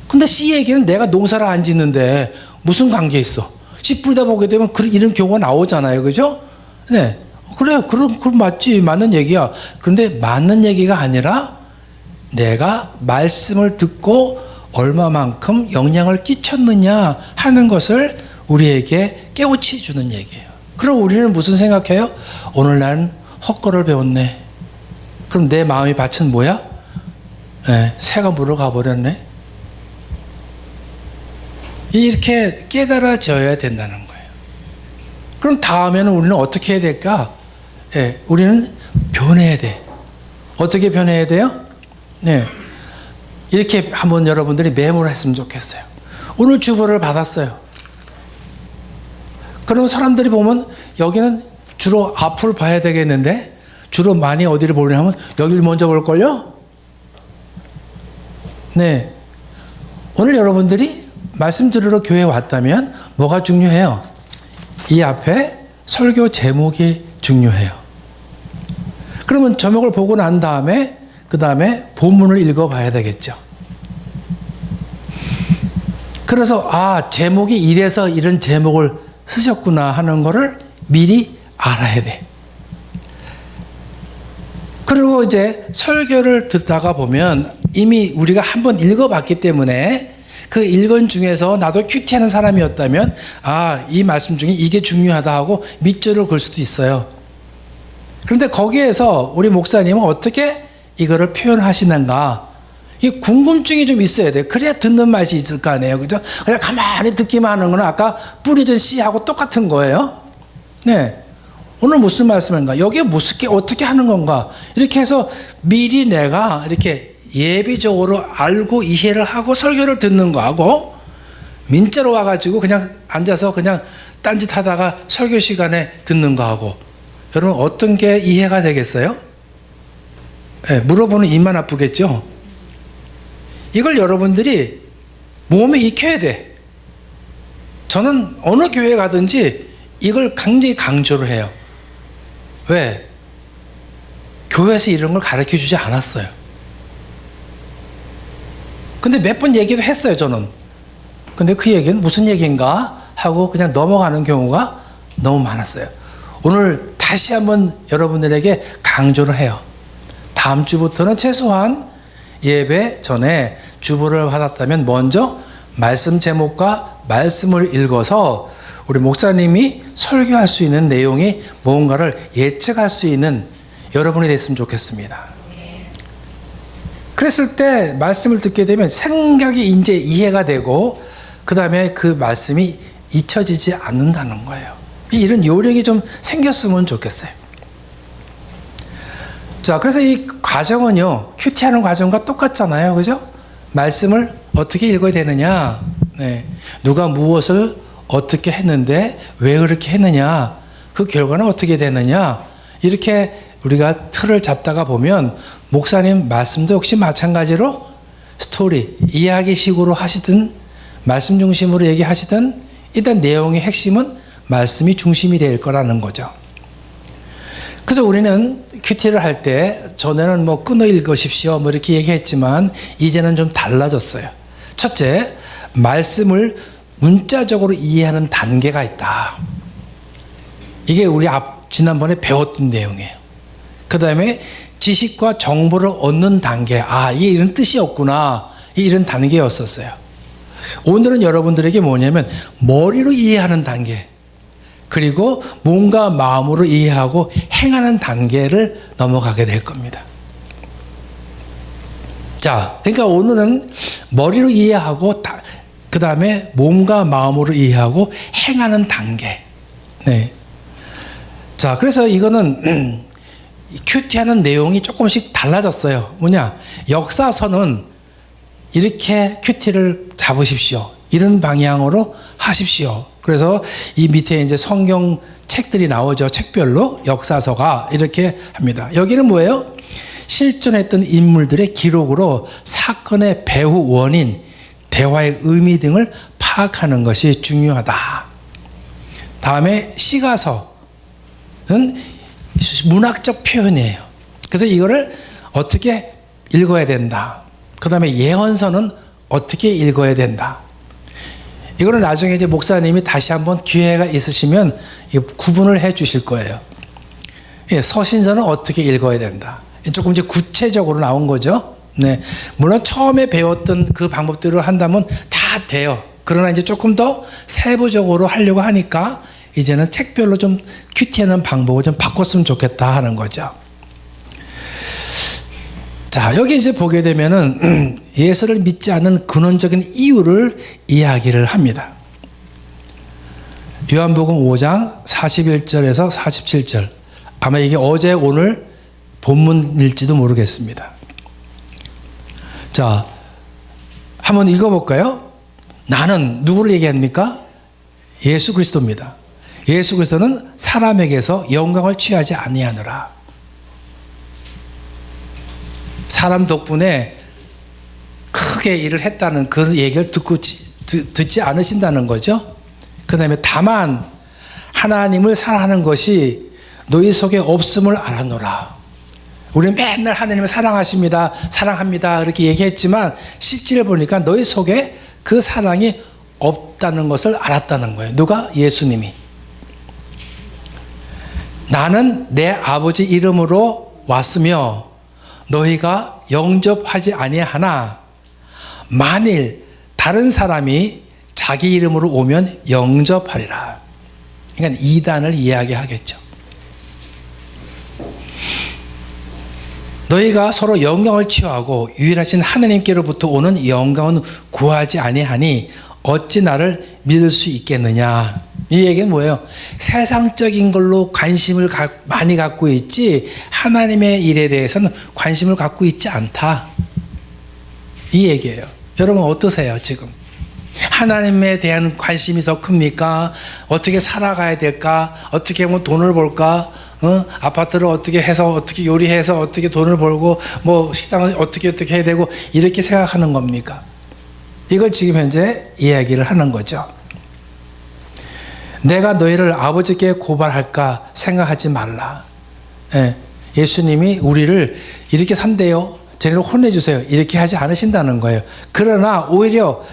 Speaker 1: 근데 씨 얘기는 내가 농사를 안 짓는데 무슨 관계 있어? 씨 뿌리다 보게 되면 이런 경우가 나오잖아요. 그죠? 네. 그래, 그럼 맞지. 맞는 얘기야. 근데 맞는 얘기가 아니라 내가 말씀을 듣고 얼마만큼 영향을 끼쳤느냐 하는 것을 우리에게 깨우쳐 주는 얘기예요. 그럼 우리는 무슨 생각해요? 오늘 난 헛거를 배웠네. 그럼 내 마음이 밭은 뭐야? 네, 새가 물어 가버렸네. 이렇게 깨달아져야 된다는 거예요. 그럼 다음에는 우리는 어떻게 해야 될까? 네, 우리는 변해야 돼. 어떻게 변해야 돼요? 네, 이렇게 한번 여러분들이 메모를 했으면 좋겠어요. 오늘 주보를 받았어요. 그럼 사람들이 보면 여기는 주로 앞을 봐야 되겠는데 주로 많이 어디를 보려면 여기를 먼저 볼걸요? 네. 오늘 여러분들이 말씀 들으러 교회에 왔다면 뭐가 중요해요? 이 앞에 설교 제목이 중요해요. 그러면 제목을 보고 난 다음에 그 다음에 본문을 읽어봐야 되겠죠. 그래서 제목이 이래서 이런 제목을 쓰셨구나 하는 거를 미리 알아야 돼. 그리고 이제 설교를 듣다가 보면 이미 우리가 한번 읽어봤기 때문에 그 읽은 중에서 나도 큐티하는 사람이었다면 이 말씀 중에 이게 중요하다 하고 밑줄을 그을 수도 있어요. 그런데 거기에서 우리 목사님은 어떻게 이거를 표현하시는가, 이게 궁금증이 좀 있어야 돼. 그래야 듣는 맛이 있을 거 아니에요. 그죠? 그냥 가만히 듣기만 하는 건 아까 뿌리던 씨하고 똑같은 거예요. 네. 오늘 무슨 말씀인가? 여기에 어떻게 하는 건가? 이렇게 해서 미리 내가 이렇게 예비적으로 알고 이해를 하고 설교를 듣는 거하고 민자로 와가지고 그냥 앉아서 그냥 딴짓 하다가 설교 시간에 듣는 거하고 여러분 어떤 게 이해가 되겠어요? 네, 물어보는 입만 아프겠죠? 이걸 여러분들이 몸에 익혀야 돼. 저는 어느 교회 가든지 이걸 굉장히 강조를 해요. 왜? 교회에서 이런 걸 가르쳐 주지 않았어요. 근데 몇 번 얘기도 했어요, 저는. 근데 그 얘기는 무슨 얘기인가 하고 그냥 넘어가는 경우가 너무 많았어요. 오늘 다시 한번 여러분들에게 강조를 해요. 다음 주부터는 최소한 예배 전에 주보를 받았다면 먼저 말씀 제목과 말씀을 읽어서 우리 목사님이 설교할 수 있는 내용이 뭔가를 예측할 수 있는 여러분이 됐으면 좋겠습니다. 그랬을 때 말씀을 듣게 되면 생각이 이제 이해가 되고 그 다음에 그 말씀이 잊혀지지 않는다는 거예요. 이런 요령이 좀 생겼으면 좋겠어요. 자, 그래서 이 과정은요, 큐티하는 과정과 똑같잖아요. 그죠? 말씀을 어떻게 읽어야 되느냐, 네. 누가 무엇을 어떻게 했는데 왜 그렇게 했느냐, 그 결과는 어떻게 되느냐, 이렇게 우리가 틀을 잡다가 보면 목사님 말씀도 역시 마찬가지로 스토리, 이야기식으로 하시던 말씀 중심으로 얘기하시든 일단 내용의 핵심은 말씀이 중심이 될 거라는 거죠. 그래서 우리는 큐티를 할 때 전에는 뭐 끊어 읽으십시오 뭐 이렇게 얘기했지만 이제는 좀 달라졌어요. 첫째, 말씀을 문자적으로 이해하는 단계가 있다. 이게 우리 지난번에 배웠던 내용이에요. 그 다음에 지식과 정보를 얻는 단계. 이게 이런 뜻이었구나. 이런 단계였었어요. 오늘은 여러분들에게 뭐냐면 머리로 이해하는 단계, 그리고 몸과 마음으로 이해하고 행하는 단계를 넘어가게 될 겁니다. 자, 그러니까 오늘은 머리로 이해하고 그 다음에 몸과 마음으로 이해하고 행하는 단계. 네. 자, 그래서 이거는 큐티하는 내용이 조금씩 달라졌어요. 뭐냐? 역사서는 이렇게 큐티를 잡으십시오. 이런 방향으로 하십시오. 그래서 이 밑에 이제 성경 책들이 나오죠. 책별로 역사서가 이렇게 합니다. 여기는 뭐예요? 실존했던 인물들의 기록으로 사건의 배후 원인, 대화의 의미 등을 파악하는 것이 중요하다. 다음에 시가서는 문학적 표현이에요. 그래서 이거를 어떻게 읽어야 된다. 그 다음에 예언서는 어떻게 읽어야 된다. 이거는 나중에 이제 목사님이 다시 한번 기회가 있으시면 구분을 해 주실 거예요. 서신서는 어떻게 읽어야 된다. 조금 이제 구체적으로 나온 거죠. 네. 물론 처음에 배웠던 그 방법대로 한다면 다 돼요. 그러나 이제 조금 더 세부적으로 하려고 하니까 이제는 책별로 좀 큐티하는 방법을 좀 바꿨으면 좋겠다 하는 거죠. 자, 여기 이제 보게 되면은 예수를 믿지 않는 근원적인 이유를 이야기를 합니다. 요한복음 5장 41절에서 47절. 아마 이게 어제 오늘 본문일지도 모르겠습니다. 자, 한번 읽어볼까요? 나는 누구를 얘기합니까? 예수 그리스도입니다. 예수 그리스도는 사람에게서 영광을 취하지 아니하노라. 사람 덕분에 크게 일을 했다는 그 얘기를 듣지 않으신다는 거죠. 그 다음에 다만 하나님을 사랑하는 것이 너희 속에 없음을 알았노라. 우리는 맨날 하나님을 사랑하십니다, 사랑합니다 이렇게 얘기했지만 실제를 보니까 너희 속에 그 사랑이 없다는 것을 알았다는 거예요. 누가? 예수님이. 나는 내 아버지 이름으로 왔으며 너희가 영접하지 아니하나 만일 다른 사람이 자기 이름으로 오면 영접하리라. 그러니까 이단을 이야기하겠죠. 너희가 서로 영광을 취하고 유일하신 하나님께로부터 오는 영광은 구하지 아니하니 어찌 나를 믿을 수 있겠느냐. 이 얘기는 뭐예요? 세상적인 걸로 관심을 많이 갖고 있지 하나님의 일에 대해서는 관심을 갖고 있지 않다. 이 얘기예요. 여러분 어떠세요 지금? 하나님에 대한 관심이 더 큽니까? 어떻게 살아가야 될까? 어떻게 하면 돈을 벌까? 아파트를 어떻게 해서 어떻게 요리해서 어떻게 돈을 벌고 뭐 식당을 어떻게 해야 되고 이렇게 생각하는 겁니까? 이걸 지금 현재 이야기를 하는 거죠. 내가 너희를 아버지께 고발할까 생각하지 말라. 예수님이 우리를 이렇게 산대요, 쟤네를 혼내주세요 이렇게 하지 않으신다는 거예요. 그러나 오히려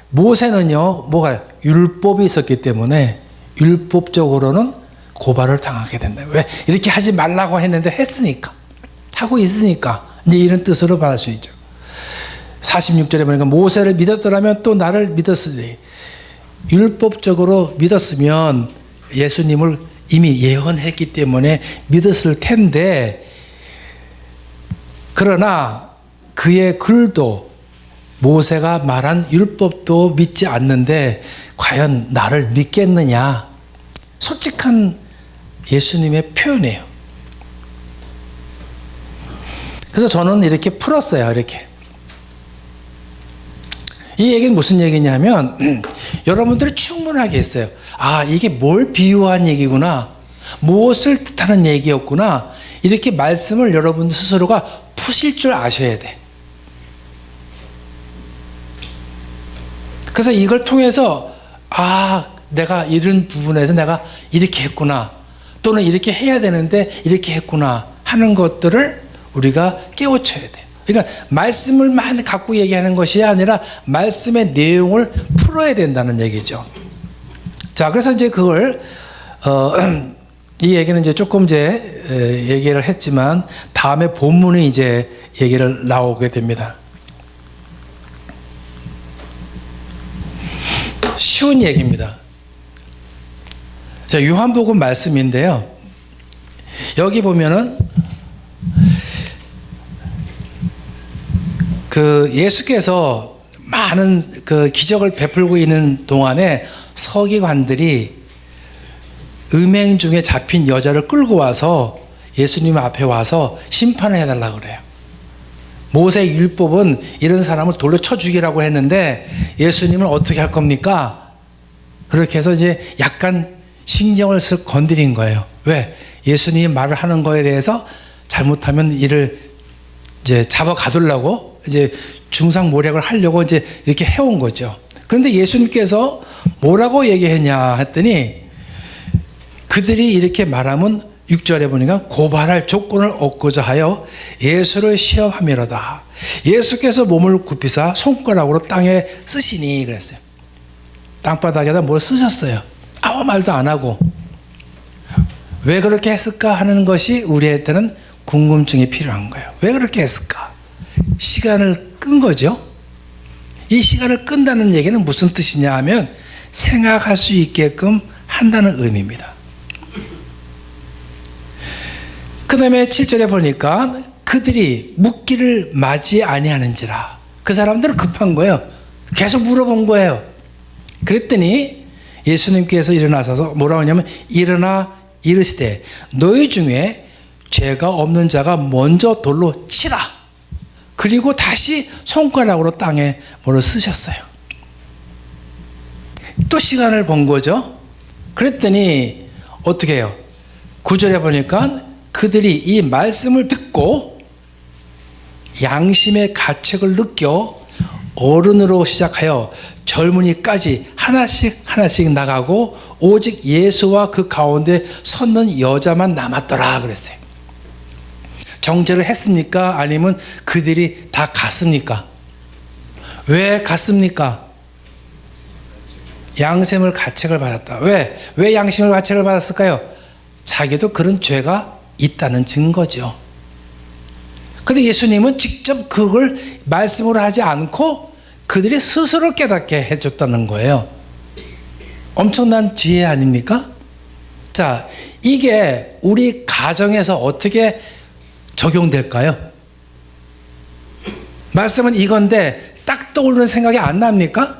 Speaker 1: 모세는요 뭐가 율법이 있었기 때문에 율법적으로는 고발을 당하게 된다. 왜? 이렇게 하지 말라고 했는데 했으니까, 하고 있으니까 이제 이런 뜻으로 받을 수 있죠. 46절에 보니까 모세를 믿었더라면 또 나를 믿었으리. 율법적으로 믿었으면 예수님을 이미 예언했기 때문에 믿었을 텐데, 그러나 그의 글도 모세가 말한 율법도 믿지 않는데 과연 나를 믿겠느냐. 솔직한 예수님의 표현이에요. 그래서 저는 이렇게 풀었어요. 이렇게. 이 얘기는 무슨 얘기냐면 여러분들이 충분하게 했어요. 아, 이게 뭘 비유한 얘기구나, 무엇을 뜻하는 얘기였구나, 이렇게 말씀을 여러분 스스로가 푸실 줄 아셔야 돼. 그래서 이걸 통해서 내가 이런 부분에서 내가 이렇게 했구나, 또는 이렇게 해야 되는데 이렇게 했구나 하는 것들을 우리가 깨우쳐야 돼요. 그러니까 말씀을만 갖고 얘기하는 것이 아니라 말씀의 내용을 풀어야 된다는 얘기죠. 자, 그래서 이제 그걸 이 얘기는 이제 조금 얘기를 했지만 다음에 본문이 이제 얘기를 나오게 됩니다. 쉬운 얘기입니다. 자, 요한복음 말씀인데요. 여기 보면은 그 예수께서 많은 그 기적을 베풀고 있는 동안에 서기관들이 음행 중에 잡힌 여자를 끌고 와서 예수님 앞에 와서 심판을 해달라고 그래요. 모세 율법은 이런 사람을 돌로 쳐 죽이라고 했는데 예수님은 어떻게 할 겁니까? 그렇게 해서 이제 약간 신경을 쓱 건드린 거예요. 왜? 예수님이 말을 하는 거에 대해서 잘못하면 이를 이제 잡아 가두려고 이제 중상모략을 하려고 이제 이렇게 해온 거죠. 그런데 예수님께서 뭐라고 얘기했냐 했더니 그들이 이렇게 말하면 6절에 보니까 고발할 조건을 얻고자 하여 예수를 시험함이로다. 예수께서 몸을 굽히사 손가락으로 땅에 쓰시니 그랬어요. 땅바닥에다 뭘 쓰셨어요. 아무 말도 안 하고. 왜 그렇게 했을까 하는 것이 우리한테는 궁금증이 필요한 거예요. 왜 그렇게 했을까? 시간을 끈 거죠. 이 시간을 끈다는 얘기는 무슨 뜻이냐 하면 생각할 수 있게끔 한다는 의미입니다. 그 다음에 7절에 보니까 그들이 묻기를 맞이 아니하는지라. 그 사람들은 급한 거예요. 계속 물어본 거예요. 그랬더니 예수님께서 일어나셔서 뭐라고 하냐면 일어나 이르시되 너희 중에 죄가 없는 자가 먼저 돌로 치라. 그리고 다시 손가락으로 땅에 뭐를 쓰셨어요. 또 시간을 본 거죠. 그랬더니 어떻게 해요? 9절에 보니까 그들이 이 말씀을 듣고 양심의 가책을 느껴 어른으로 시작하여 젊은이까지 하나씩 나가고 오직 예수와 그 가운데 섰는 여자만 남았더라 그랬어요. 정죄를 했습니까? 아니면 그들이 다 갔습니까? 왜 갔습니까? 양심을 가책을 받았다. 왜 양심을 가책을 받았을까요? 자기도 그런 죄가 있다는 증거죠. 그런데 예수님은 직접 그걸 말씀으로 하지 않고 그들이 스스로 깨닫게 해줬다는 거예요. 엄청난 지혜 아닙니까? 자, 이게 우리 가정에서 어떻게 적용될까요? 말씀은 이건데 딱 떠오르는 생각이 안 납니까?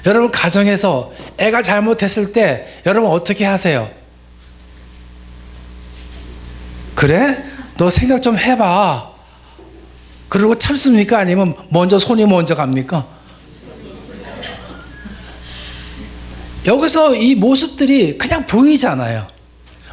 Speaker 1: 여러분 가정에서 애가 잘못했을 때 여러분 어떻게 하세요? 그래? 너 생각 좀 해봐. 그러고 참습니까? 아니면 손이 먼저 갑니까? 여기서 이 모습들이 그냥 보이잖아요.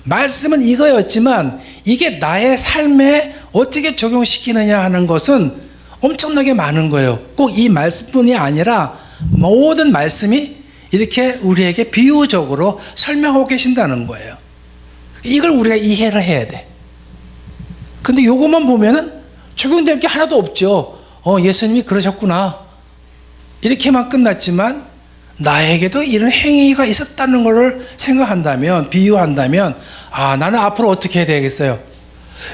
Speaker 1: 말씀은 이거였지만 이게 나의 삶에 어떻게 적용시키느냐 하는 것은 엄청나게 많은 거예요. 꼭 이 말씀뿐이 아니라 모든 말씀이 이렇게 우리에게 비유적으로 설명하고 계신다는 거예요. 이걸 우리가 이해를 해야 돼. 근데 요것만 보면은 적용될 게 하나도 없죠. 예수님이 그러셨구나. 이렇게만 끝났지만 나에게도 이런 행위가 있었다는 것을 생각한다면, 비유한다면, 나는 앞으로 어떻게 해야 되겠어요?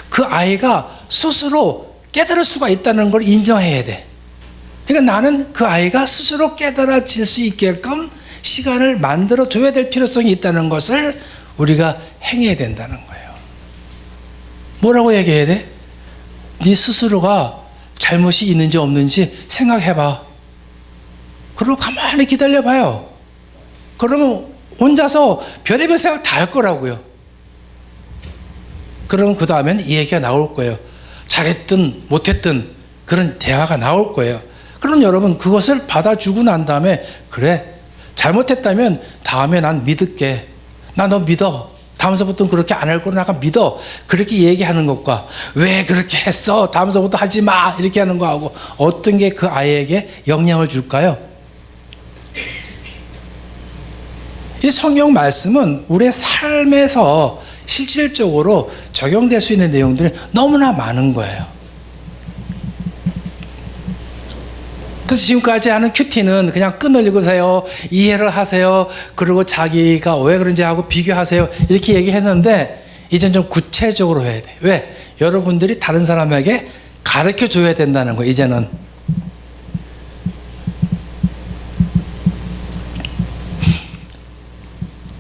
Speaker 1: 그 아이가 스스로 깨달을 수가 있다는 걸 인정해야 돼. 그러니까 나는 그 아이가 스스로 깨달아질 수 있게끔 시간을 만들어 줘야 될 필요성이 있다는 것을 우리가 행해야 된다는 거예요. 뭐라고 얘기해야 돼? 네 스스로가 잘못이 있는지 없는지 생각해봐. 그리고 가만히 기다려봐요. 그러면 혼자서 별의별 생각 다 할 거라고요. 그러면 그 다음엔 이 얘기가 나올 거예요. 잘했든 못했든 그런 대화가 나올 거예요. 그럼 여러분 그것을 받아주고 난 다음에 그래 잘못했다면 다음에 난 믿을게. 나 너 믿어. 다음서부터는 그렇게 안 할 거라 나가 믿어. 그렇게 얘기하는 것과 왜 그렇게 했어? 다음서부터 하지 마. 이렇게 하는 거하고 어떤 게 그 아이에게 영향을 줄까요? 이 성경 말씀은 우리의 삶에서 실질적으로 적용될 수 있는 내용들이 너무나 많은 거예요. 그래서 지금까지 하는 큐티는 그냥 끈을 읽으세요, 이해를 하세요, 그리고 자기가 왜 그런지 하고 비교하세요, 이렇게 얘기했는데 이젠 좀 구체적으로 해야 돼. 왜? 여러분들이 다른 사람에게 가르쳐 줘야 된다는 거예요, 이제는.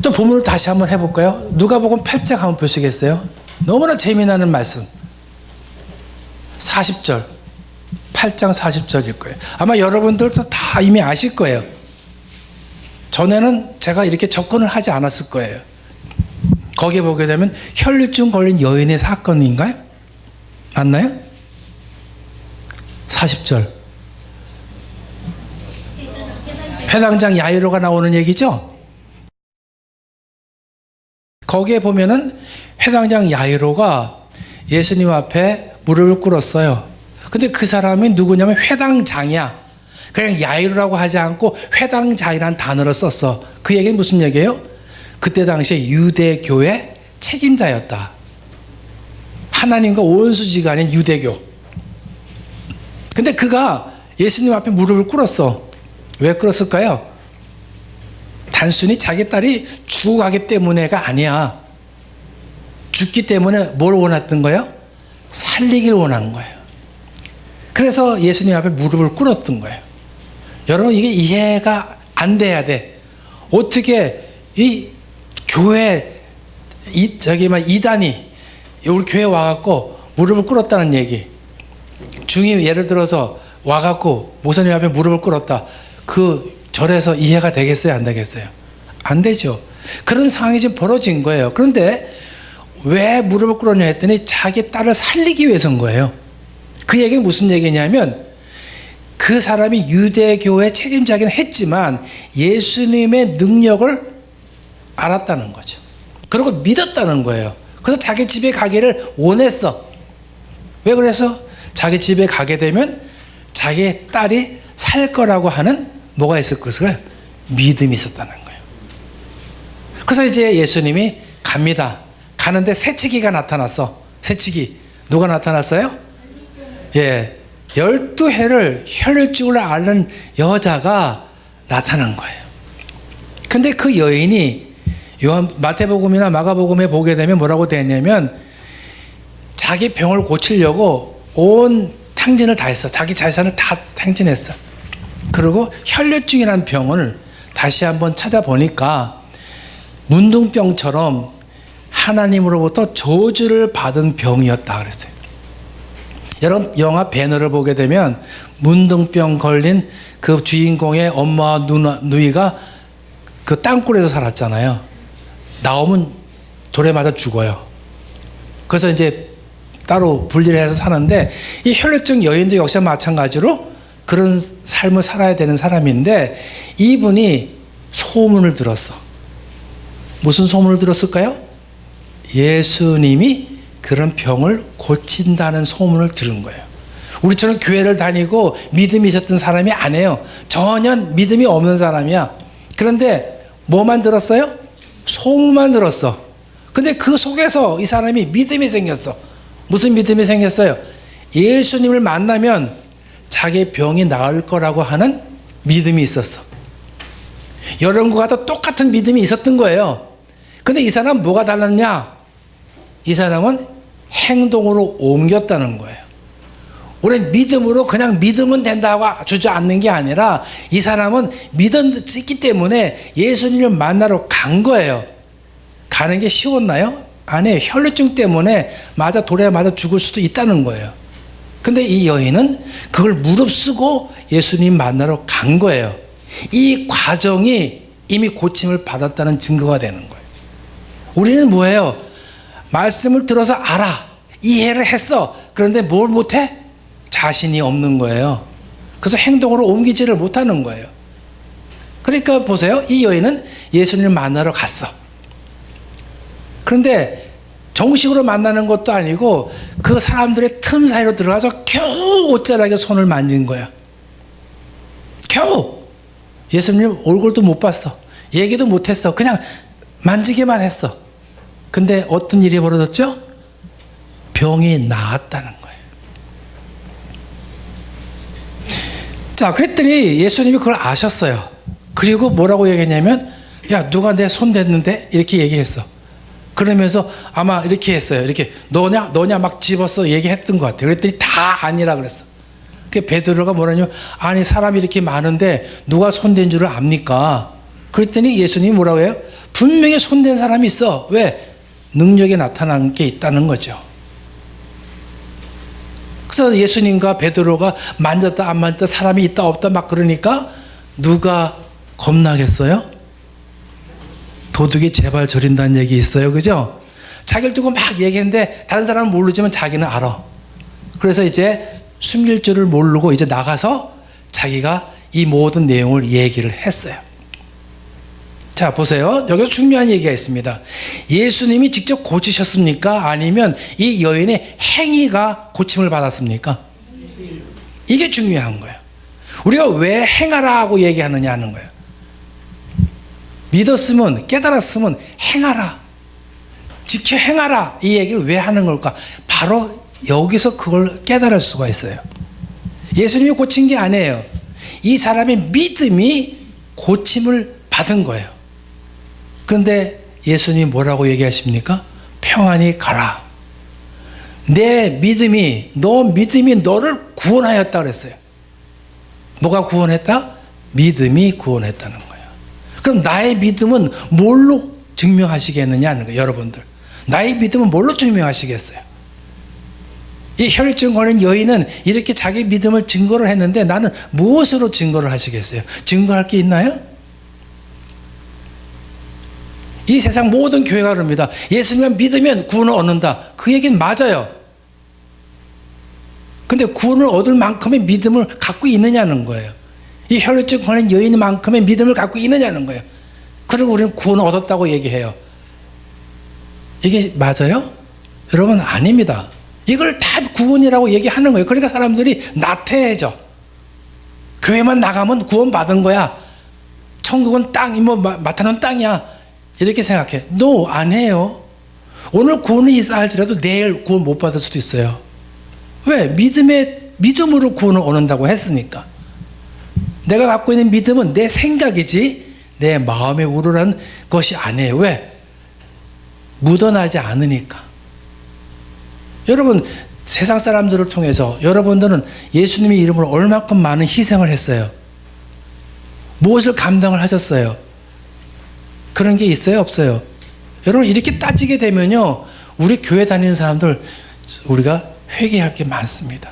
Speaker 1: 또 본문을 다시 한번 해볼까요? 누가복음 8장 한번 보시겠어요? 너무나 재미나는 말씀. 40절. 8장 40절일 거예요. 아마 여러분들도 다 이미 아실 거예요. 전에는 제가 이렇게 접근을 하지 않았을 거예요. 거기에 보게 되면 혈류증 걸린 여인의 사건인가요? 맞나요? 40절. 회당장 야이로가 나오는 얘기죠? 거기에 보면은 회당장 야이로가 예수님 앞에 무릎을 꿇었어요. 근데 그 사람이 누구냐면 회당장이야. 그냥 야이로라고 하지 않고 회당장이라는 단어를 썼어. 그 얘기는 무슨 얘기예요? 그때 당시에 유대교의 책임자였다. 하나님과 원수지간인 유대교. 근데 그가 예수님 앞에 무릎을 꿇었어. 왜 꿇었을까요? 단순히 자기 딸이 죽어가기 때문에가 아니야. 죽기 때문에 뭘 원했던 거예요? 살리기를 원한 거예요. 그래서 예수님 앞에 무릎을 꿇었던 거예요. 여러분, 이게 이해가 안 돼야 돼. 어떻게 이 교회 이단이 우리 교회 와갖고 무릎을 꿇었다는 얘기. 중이 예를 들어서 와갖고 목사님 앞에 무릎을 꿇었다. 그 절에서 이해가 되겠어요? 안 되겠어요? 안 되죠. 그런 상황이 지금 벌어진 거예요. 그런데 왜 무릎을 꿇었냐 했더니 자기 딸을 살리기 위해서인 거예요. 그 얘기는 무슨 얘기냐면 그 사람이 유대교의 책임자긴 했지만 예수님의 능력을 알았다는 거죠. 그리고 믿었다는 거예요. 그래서 자기 집에 가기를 원했어. 왜 그래서? 자기 집에 가게 되면 자기 딸이 살 거라고 하는 뭐가 있을 것을 믿음이 있었다는 거예요. 그래서 이제 예수님이 갑니다. 가는데 새치기가 나타났어. 새치기. 누가 나타났어요? 예, 12해를 혈류증을 앓는 여자가 나타난 거예요. 근데 그 여인이 마태복음이나 마가복음에 보게 되면 뭐라고 되어 있냐면 자기 병을 고치려고 온 탕진을 다 했어. 자기 재산을 다 탕진했어. 그리고 혈류증이라는 병을 다시 한번 찾아보니까 문둥병처럼 하나님으로부터 저주를 받은 병이었다 그랬어요. 여러분, 영화 배너를 보게 되면 문둥병 걸린 그 주인공의 엄마와 누이가 그 땅굴에서 살았잖아요. 나오면 돌에 맞아 죽어요. 그래서 이제 따로 분리를 해서 사는데 이 혈류증 여인도 역시 마찬가지로 그런 삶을 살아야 되는 사람인데 이분이 소문을 들었어. 무슨 소문을 들었을까요? 예수님이 그런 병을 고친다는 소문을 들은 거예요. 우리처럼 교회를 다니고 믿음이 있었던 사람이 아니에요. 전혀 믿음이 없는 사람이야. 그런데 뭐만 들었어요? 소문만 들었어. 근데 그 속에서 이 사람이 믿음이 생겼어. 무슨 믿음이 생겼어요? 예수님을 만나면 자기 병이 나을 거라고 하는 믿음이 있었어. 여러분과도 똑같은 믿음이 있었던 거예요. 근데 이 사람은 뭐가 달랐냐? 이 사람은 행동으로 옮겼다는 거예요. 우리는 믿음으로 그냥 믿으면 된다고 주저앉는 게 아니라 이 사람은 믿었기 때문에 예수님을 만나러 간 거예요. 가는 게 쉬웠나요? 아니에요. 혈류증 때문에 돌에 맞아 죽을 수도 있다는 거예요. 근데 이 여인은 그걸 무릅쓰고 예수님 만나러 간 거예요. 이 과정이 이미 고침을 받았다는 증거가 되는 거예요. 우리는 뭐예요? 말씀을 들어서 알아. 이해를 했어. 그런데 뭘 못해? 자신이 없는 거예요. 그래서 행동으로 옮기지를 못하는 거예요. 그러니까 보세요. 이 여인은 예수님을 만나러 갔어. 그런데 정식으로 만나는 것도 아니고 그 사람들의 틈 사이로 들어가서 겨우 옷자락에 손을 만진 거야. 겨우. 예수님 얼굴도 못 봤어. 얘기도 못했어. 그냥 만지기만 했어. 근데 어떤 일이 벌어졌죠? 병이 나았다는 거예요. 자, 그랬더니 예수님이 그걸 아셨어요. 그리고 뭐라고 얘기했냐면, 야, 누가 내 손 댔는데? 이렇게 얘기했어. 그러면서 아마 이렇게 했어요. 이렇게 너냐 막 집어서 얘기했던 것 같아요. 그랬더니 다 아니라 그랬어. 그 베드로가 뭐라냐면, 아니 사람이 이렇게 많은데 누가 손댄 줄을 압니까? 그랬더니 예수님이 뭐라고 해요? 분명히 손댄 사람이 있어. 왜? 능력이 나타난 게 있다는 거죠. 그래서 예수님과 베드로가 만졌다 안 만졌다 사람이 있다 없다 막 그러니까 누가 겁나겠어요? 도둑이 제발 저린다는 얘기 있어요. 그죠? 자기를 두고 막 얘기했는데 다른 사람은 모르지만 자기는 알아. 그래서 이제 숨길 줄을 모르고 이제 나가서 자기가 이 모든 내용을 얘기를 했어요. 자, 보세요. 여기서 중요한 얘기가 있습니다. 예수님이 직접 고치셨습니까? 아니면 이 여인의 행위가 고침을 받았습니까? 이게 중요한 거예요. 우리가 왜 행하라고 얘기하느냐 하는 거예요. 믿었으면, 깨달았으면 행하라. 지켜 행하라. 이 얘기를 왜 하는 걸까? 바로 여기서 그걸 깨달을 수가 있어요. 예수님이 고친 게 아니에요. 이 사람의 믿음이 고침을 받은 거예요. 그런데 예수님이 뭐라고 얘기하십니까? 평안히 가라. 내 믿음이, 너 믿음이 너를 구원하였다 그랬어요. 뭐가 구원했다? 믿음이 구원했다는 거예요. 그럼 나의 믿음은 뭘로 증명하시겠느냐 하는 거예요, 여러분들. 나의 믿음은 뭘로 증명하시겠어요? 이 혈증 걸린 여인은 이렇게 자기 믿음을 증거를 했는데 나는 무엇으로 증거를 하시겠어요? 증거할 게 있나요? 이 세상 모든 교회가 그럽니다. 예수님을 믿으면 구원을 얻는다. 그 얘기는 맞아요. 근데 구원을 얻을 만큼의 믿음을 갖고 있느냐는 거예요. 이 혈증 걸린 여인만큼의 믿음을 갖고 있느냐는 거예요. 그리고 우리는 구원을 얻었다고 얘기해요. 이게 맞아요? 여러분, 아닙니다. 이걸 다 구원이라고 얘기하는 거예요. 그러니까 사람들이 나태해져. 교회만 나가면 구원받은 거야. 천국은 땅이 마타는 땅이야. 이렇게 생각해. No, 안 해요. 오늘 구원이 있어 할지라도 내일 구원 못 받을 수도 있어요. 왜? 믿음으로 구원을 얻는다고 했으니까. 내가 갖고 있는 믿음은 내 생각이지 내 마음에 우러난 것이 아니에요. 왜? 묻어나지 않으니까. 여러분, 세상 사람들을 통해서 여러분들은 예수님의 이름으로 얼마큼 많은 희생을 했어요. 무엇을 감당을 하셨어요? 그런 게 있어요? 없어요? 여러분, 이렇게 따지게 되면요, 우리 교회 다니는 사람들 우리가 회개할 게 많습니다.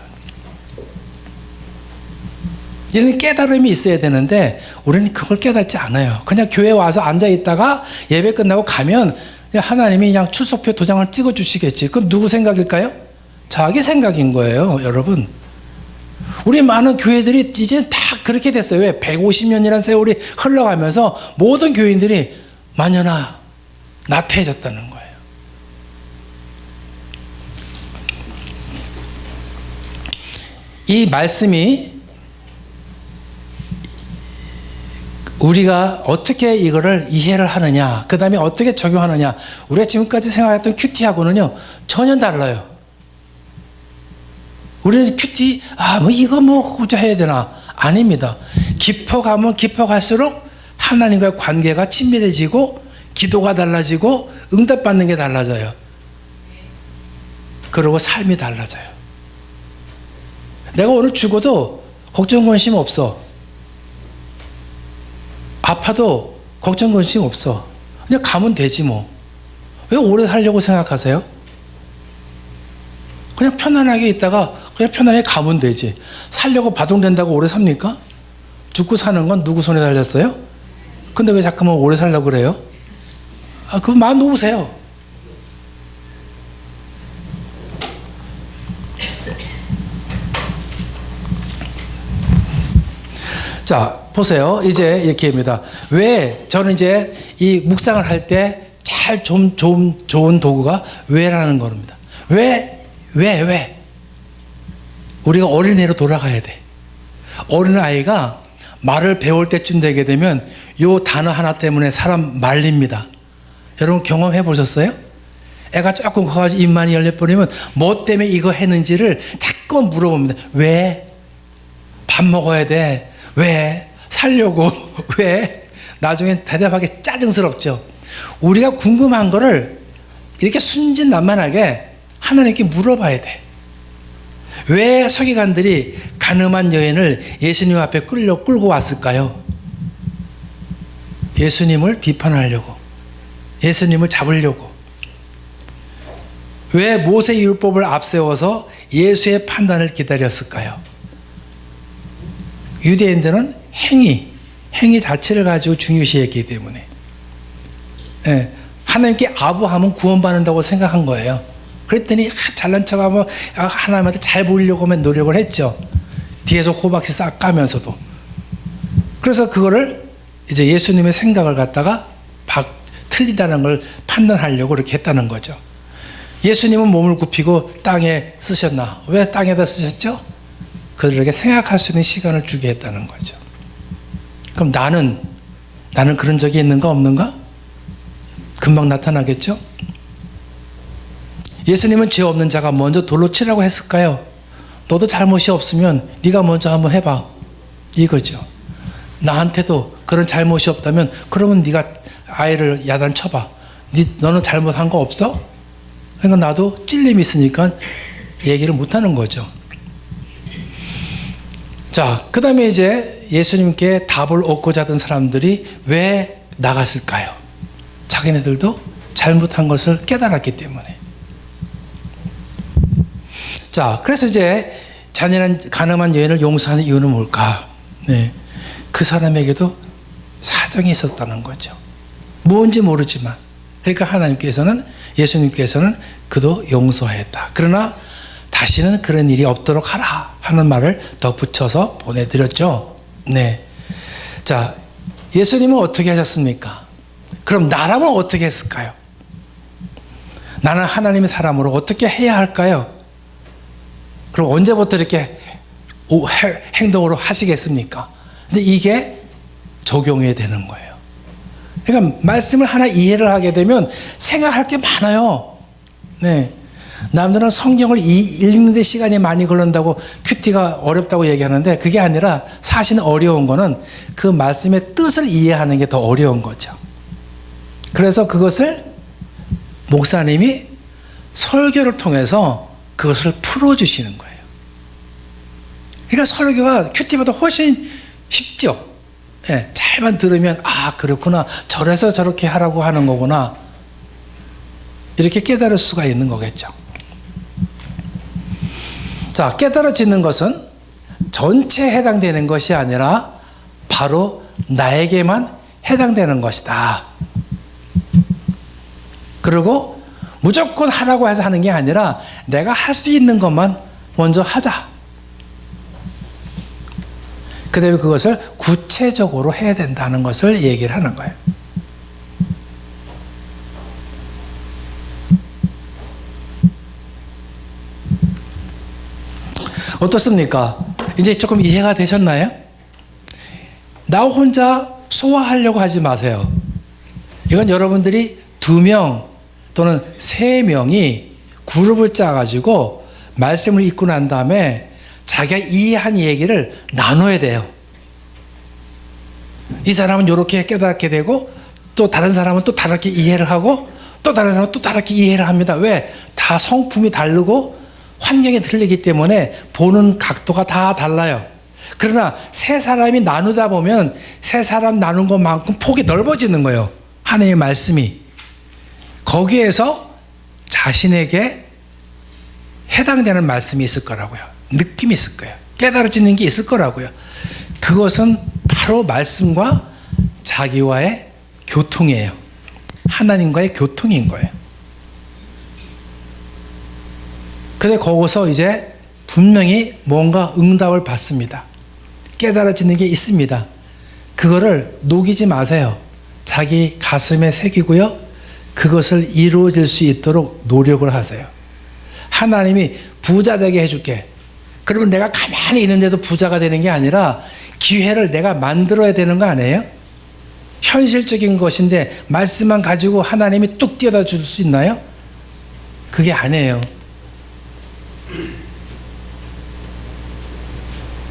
Speaker 1: 이런 깨달음이 있어야 되는데 우리는 그걸 깨닫지 않아요. 그냥 교회 와서 앉아 있다가 예배 끝나고 가면 그냥 하나님이 그냥 출석표 도장을 찍어 주시겠지. 그건 누구 생각일까요? 자기 생각인 거예요, 여러분. 우리 많은 교회들이 이제 다 그렇게 됐어요. 왜? 150년이라는 세월이 흘러가면서 모든 교인들이 만연하 나태해졌다는 거예요. 이 말씀이 우리가 어떻게 이거를 이해를 하느냐, 그 다음에 어떻게 적용하느냐, 우리가 지금까지 생각했던 큐티하고는요 전혀 달라요. 우리는 큐티, 이거 고자 해야 되나? 아닙니다. 깊어가면 깊어갈수록 하나님과의 관계가 친밀해지고 기도가 달라지고 응답받는 게 달라져요. 그리고 삶이 달라져요. 내가 오늘 죽어도 걱정 관심 없어. 아파도 걱정 관심 없어. 그냥 가면 되지 뭐. 왜 오래 살려고 생각하세요? 그냥 편안하게 있다가 그냥 편안하게 가면 되지. 살려고 바동된다고 오래 삽니까? 죽고 사는 건 누구 손에 달렸어요? 근데 왜 자꾸만 오래 살려고 그래요? 그럼 마음 놓으세요. 자, 보세요. 이제 이렇게 합니다. 왜 저는 이제 이 묵상을 할 때 잘 좀 좋은 도구가 왜라는 겁니다. 왜? 우리가 어린애로 돌아가야 돼. 어린아이가 말을 배울 때쯤 되게 되면 요 단어 하나 때문에 사람 말립니다. 여러분 경험해 보셨어요? 애가 조금 커가지고 입만이 열려버리면 뭐 때문에 이거 했는지를 자꾸 물어봅니다. 왜? 밥 먹어야 돼. 왜? 살려고. 왜? 나중에 대답하기 짜증스럽죠. 우리가 궁금한 거를 이렇게 순진난만하게 하나님께 물어봐야 돼. 왜 서기관들이 가늠한 여인을 예수님 앞에 끌고 왔을까요? 예수님을 비판하려고, 예수님을 잡으려고. 왜 모세 율법을 앞세워서 예수의 판단을 기다렸을까요? 유대인들은 행위 자체를 가지고 중요시했기 때문에, 예, 하나님께 아부하면 구원받는다고 생각한 거예요. 그랬더니 잘난 척하면 하나님한테 잘 보이려고 하면 노력을 했죠. 뒤에서 호박씨 싹 까면서도. 그래서 그거를 이제 예수님의 생각을 갖다가 틀리다는 걸 판단하려고 이렇게 했다는 거죠. 예수님은 몸을 굽히고 땅에 쓰셨나? 왜 땅에다 쓰셨죠? 그들에게 생각할 수 있는 시간을 주게 했다는 거죠. 그럼 나는 그런 적이 있는가 없는가? 금방 나타나겠죠? 예수님은 죄 없는 자가 먼저 돌로 치라고 했을까요? 너도 잘못이 없으면 네가 먼저 한번 해봐. 이거죠. 나한테도 그런 잘못이 없다면 그러면 네가 아이를 야단 쳐봐. 너는 잘못한 거 없어? 그러니까 나도 찔림이 있으니까 얘기를 못하는 거죠. 자, 그 다음에 이제 예수님께 답을 얻고자 하던 사람들이 왜 나갔을까요? 자기네들도 잘못한 것을 깨달았기 때문에. 자, 그래서 이제 잔인한 가늠한 여인을 용서하는 이유는 뭘까? 네, 그 사람에게도 사정이 있었다는 거죠. 뭔지 모르지만. 그러니까 예수님께서는 그도 용서했다. 그러나 다시는 그런 일이 없도록 하라 하는 말을 덧붙여서 보내드렸죠. 네. 자, 예수님은 어떻게 하셨습니까? 그럼 나라면 어떻게 했을까요? 나는 하나님의 사람으로 어떻게 해야 할까요? 그럼 언제부터 이렇게 행동으로 하시겠습니까? 이제 이게 적용해야 되는 거예요. 그러니까 말씀을 하나 이해를 하게 되면 생각할 게 많아요. 네. 남들은 성경을 읽는 데 시간이 많이 걸린다고 큐티가 어렵다고 얘기하는데 그게 아니라 사실 어려운 거는 그 말씀의 뜻을 이해하는 게 더 어려운 거죠. 그래서 그것을 목사님이 설교를 통해서 그것을 풀어주시는 거예요. 그러니까 설교가 큐티보다 훨씬 쉽죠. 예, 잘만 들으면 그렇구나. 저래서 저렇게 하라고 하는 거구나. 이렇게 깨달을 수가 있는 거겠죠. 자, 깨달아지는 것은 전체에 해당되는 것이 아니라 바로 나에게만 해당되는 것이다. 그리고 무조건 하라고 해서 하는 게 아니라 내가 할 수 있는 것만 먼저 하자. 그 다음에 그것을 구체적으로 해야 된다는 것을 얘기를 하는 거예요. 어떻습니까? 이제 조금 이해가 되셨나요? 나 혼자 소화하려고 하지 마세요. 이건 여러분들이 2명 또는 3명이 그룹을 짜가지고 말씀을 읽고 난 다음에 자기가 이해한 얘기를 나눠야 돼요. 이 사람은 이렇게 깨닫게 되고 또 다른 사람은 또 다르게 이해를 하고 또 다른 사람은 또 다르게 이해를 합니다. 왜? 다 성품이 다르고 환경이 틀리기 때문에 보는 각도가 다 달라요. 그러나 3사람이 나누다 보면 3사람 나눈 것만큼 폭이 넓어지는 거예요. 하나님의 말씀이. 거기에서 자신에게 해당되는 말씀이 있을 거라고요. 느낌이 있을 거예요. 깨달아지는 게 있을 거라고요. 그것은 바로 말씀과 자기와의 교통이에요. 하나님과의 교통인 거예요. 근데 거기서 이제 분명히 뭔가 응답을 받습니다. 깨달아지는 게 있습니다. 그거를 녹이지 마세요. 자기 가슴에 새기고요. 그것을 이루어질 수 있도록 노력을 하세요. 하나님이 부자 되게 해줄게. 그러면 내가 가만히 있는데도 부자가 되는 게 아니라 기회를 내가 만들어야 되는 거 아니에요? 현실적인 것인데 말씀만 가지고 하나님이 뚝 띄워다 줄 수 있나요? 그게 아니에요.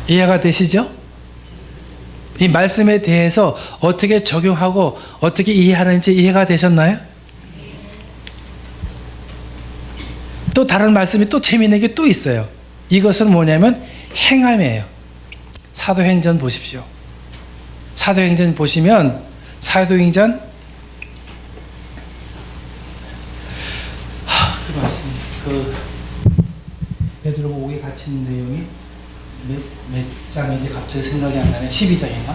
Speaker 1: 이해가 되시죠? 이 말씀에 대해서 어떻게 적용하고 어떻게 이해하는지 이해가 되셨나요? 또 다른 말씀이 또 재미있는 게 또 있어요. 이것은 뭐냐면 행함이에요. 사도행전 보십시오. 사도행전 보시면 사도행전 그 말씀 베드로가 옥에 갇힌 내용이 몇 장인지 갑자기 생각이 안 나네. 12장인가?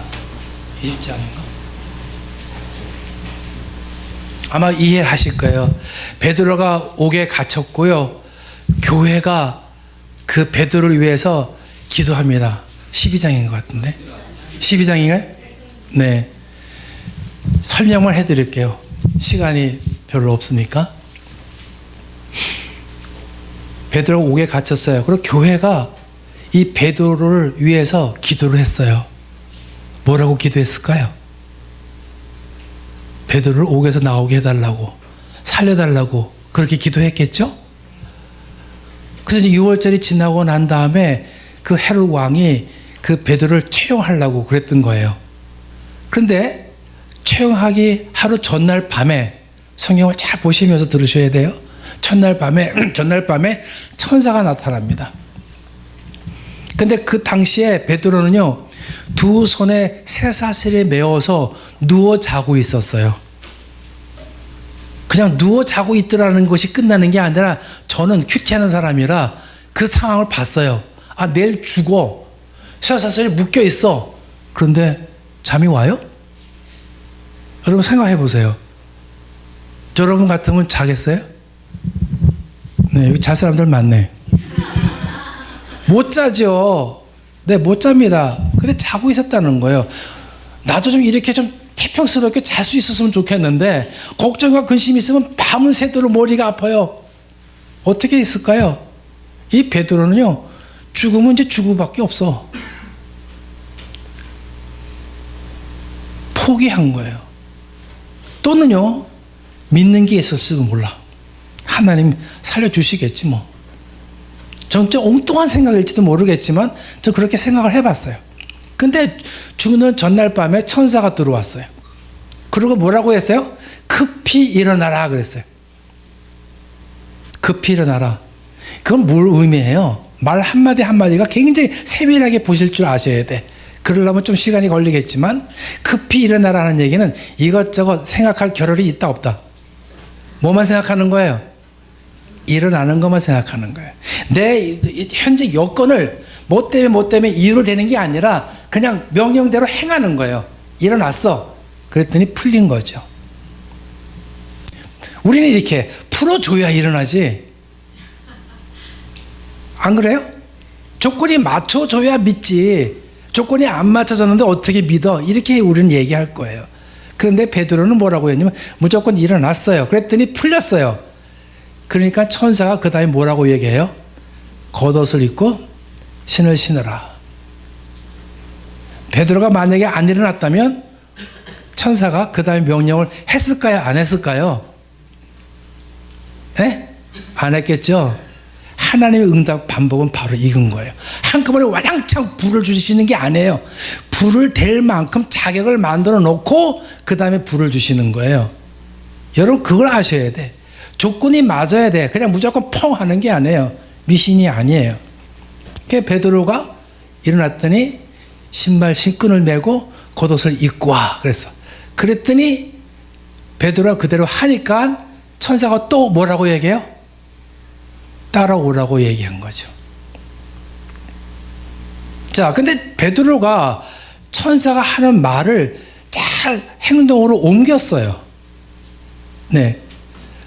Speaker 1: 20장인가? 아마 이해하실 거예요. 베드로가 옥에 갇혔고요. 교회가 그 베드로를 위해서 기도합니다. 12장인 것 같은데. 12장인가요? 네. 설명을 해드릴게요. 시간이 별로 없으니까. 베드로가 옥에 갇혔어요. 그리고 교회가 이 베드로를 위해서 기도를 했어요. 뭐라고 기도했을까요? 베드로를 옥에서 나오게 해달라고, 살려달라고 그렇게 기도했겠죠? 그래서 이제 6월절이 지나고 난 다음에 그 헤롯 왕이 그 베드로를 채용하려고 그랬던 거예요. 그런데 채용하기 하루 전날 밤에, 성경을 잘 보시면서 들으셔야 돼요. 전날 밤에 천사가 나타납니다. 근데 그 당시에 베드로는요, 두 손에 쇠사슬에 매어서 누워 자고 있었어요. 그냥 누워 자고 있더라는 것이 끝나는 게 아니라, 저는 큐티하는 사람이라 그 상황을 봤어요. 아, 내일 죽어. 쇠사슬에 묶여 있어. 그런데 잠이 와요? 여러분 생각해 보세요. 여러분 같으면 자겠어요? 네, 여기 잘 사람들 많네. 못 자죠. 네, 못 잡니다. 근데 자고 있었다는 거예요. 나도 좀 이렇게 좀 태평스럽게 잘 수 있었으면 좋겠는데, 걱정과 근심이 있으면 밤은 새도록 머리가 아파요. 어떻게 있을까요? 이 베드로는요, 죽으면 이제 죽을 밖에 없어. 포기한 거예요. 또는요, 믿는 게 있었을지도 몰라. 하나님 살려주시겠지 뭐. 전 좀 엉뚱한 생각일지도 모르겠지만 저 그렇게 생각을 해봤어요. 근데 죽는 전날 밤에 천사가 들어왔어요. 그리고 뭐라고 했어요? 급히 일어나라 그랬어요. 급히 일어나라. 그건 뭘 의미해요? 말 한마디 한마디가 굉장히 세밀하게 보실 줄 아셔야 돼. 그러려면 좀 시간이 걸리겠지만, 급히 일어나라는 얘기는 이것저것 생각할 겨를이 있다 없다. 뭐만 생각하는 거예요? 일어나는 것만 생각하는 거예요. 내 현재 여건을 뭐 때문에 이유로 되는 게 아니라 그냥 명령대로 행하는 거예요. 일어났어. 그랬더니 풀린 거죠. 우리는 이렇게 풀어줘야 일어나지. 안 그래요? 조건이 맞춰줘야 믿지. 조건이 안 맞춰졌는데 어떻게 믿어? 이렇게 우리는 얘기할 거예요. 그런데 베드로는 뭐라고 했냐면 무조건 일어났어요. 그랬더니 풀렸어요. 그러니까 천사가 그 다음에 뭐라고 얘기해요? 겉옷을 입고 신을 신으라. 베드로가 만약에 안 일어났다면 천사가 그 다음에 명령을 했을까요? 안 했을까요? 에? 안 했겠죠? 하나님의 응답 방법은 바로 이건 거예요. 한꺼번에 와장창 불을 주시는 게 아니에요. 불을 댈 만큼 자격을 만들어 놓고 그 다음에 불을 주시는 거예요. 여러분 그걸 아셔야 돼. 조건이 맞아야 돼. 그냥 무조건 펑 하는 게 아니에요. 미신이 아니에요. 그래서 베드로가 일어났더니 신발 신끈을 메고 겉옷을 입고 와 그랬어. 그랬더니 베드로가 그대로 하니까 천사가 또 뭐라고 얘기해요? 따라오라고 얘기한 거죠. 자, 근데 베드로가 천사가 하는 말을 잘 행동으로 옮겼어요. 네.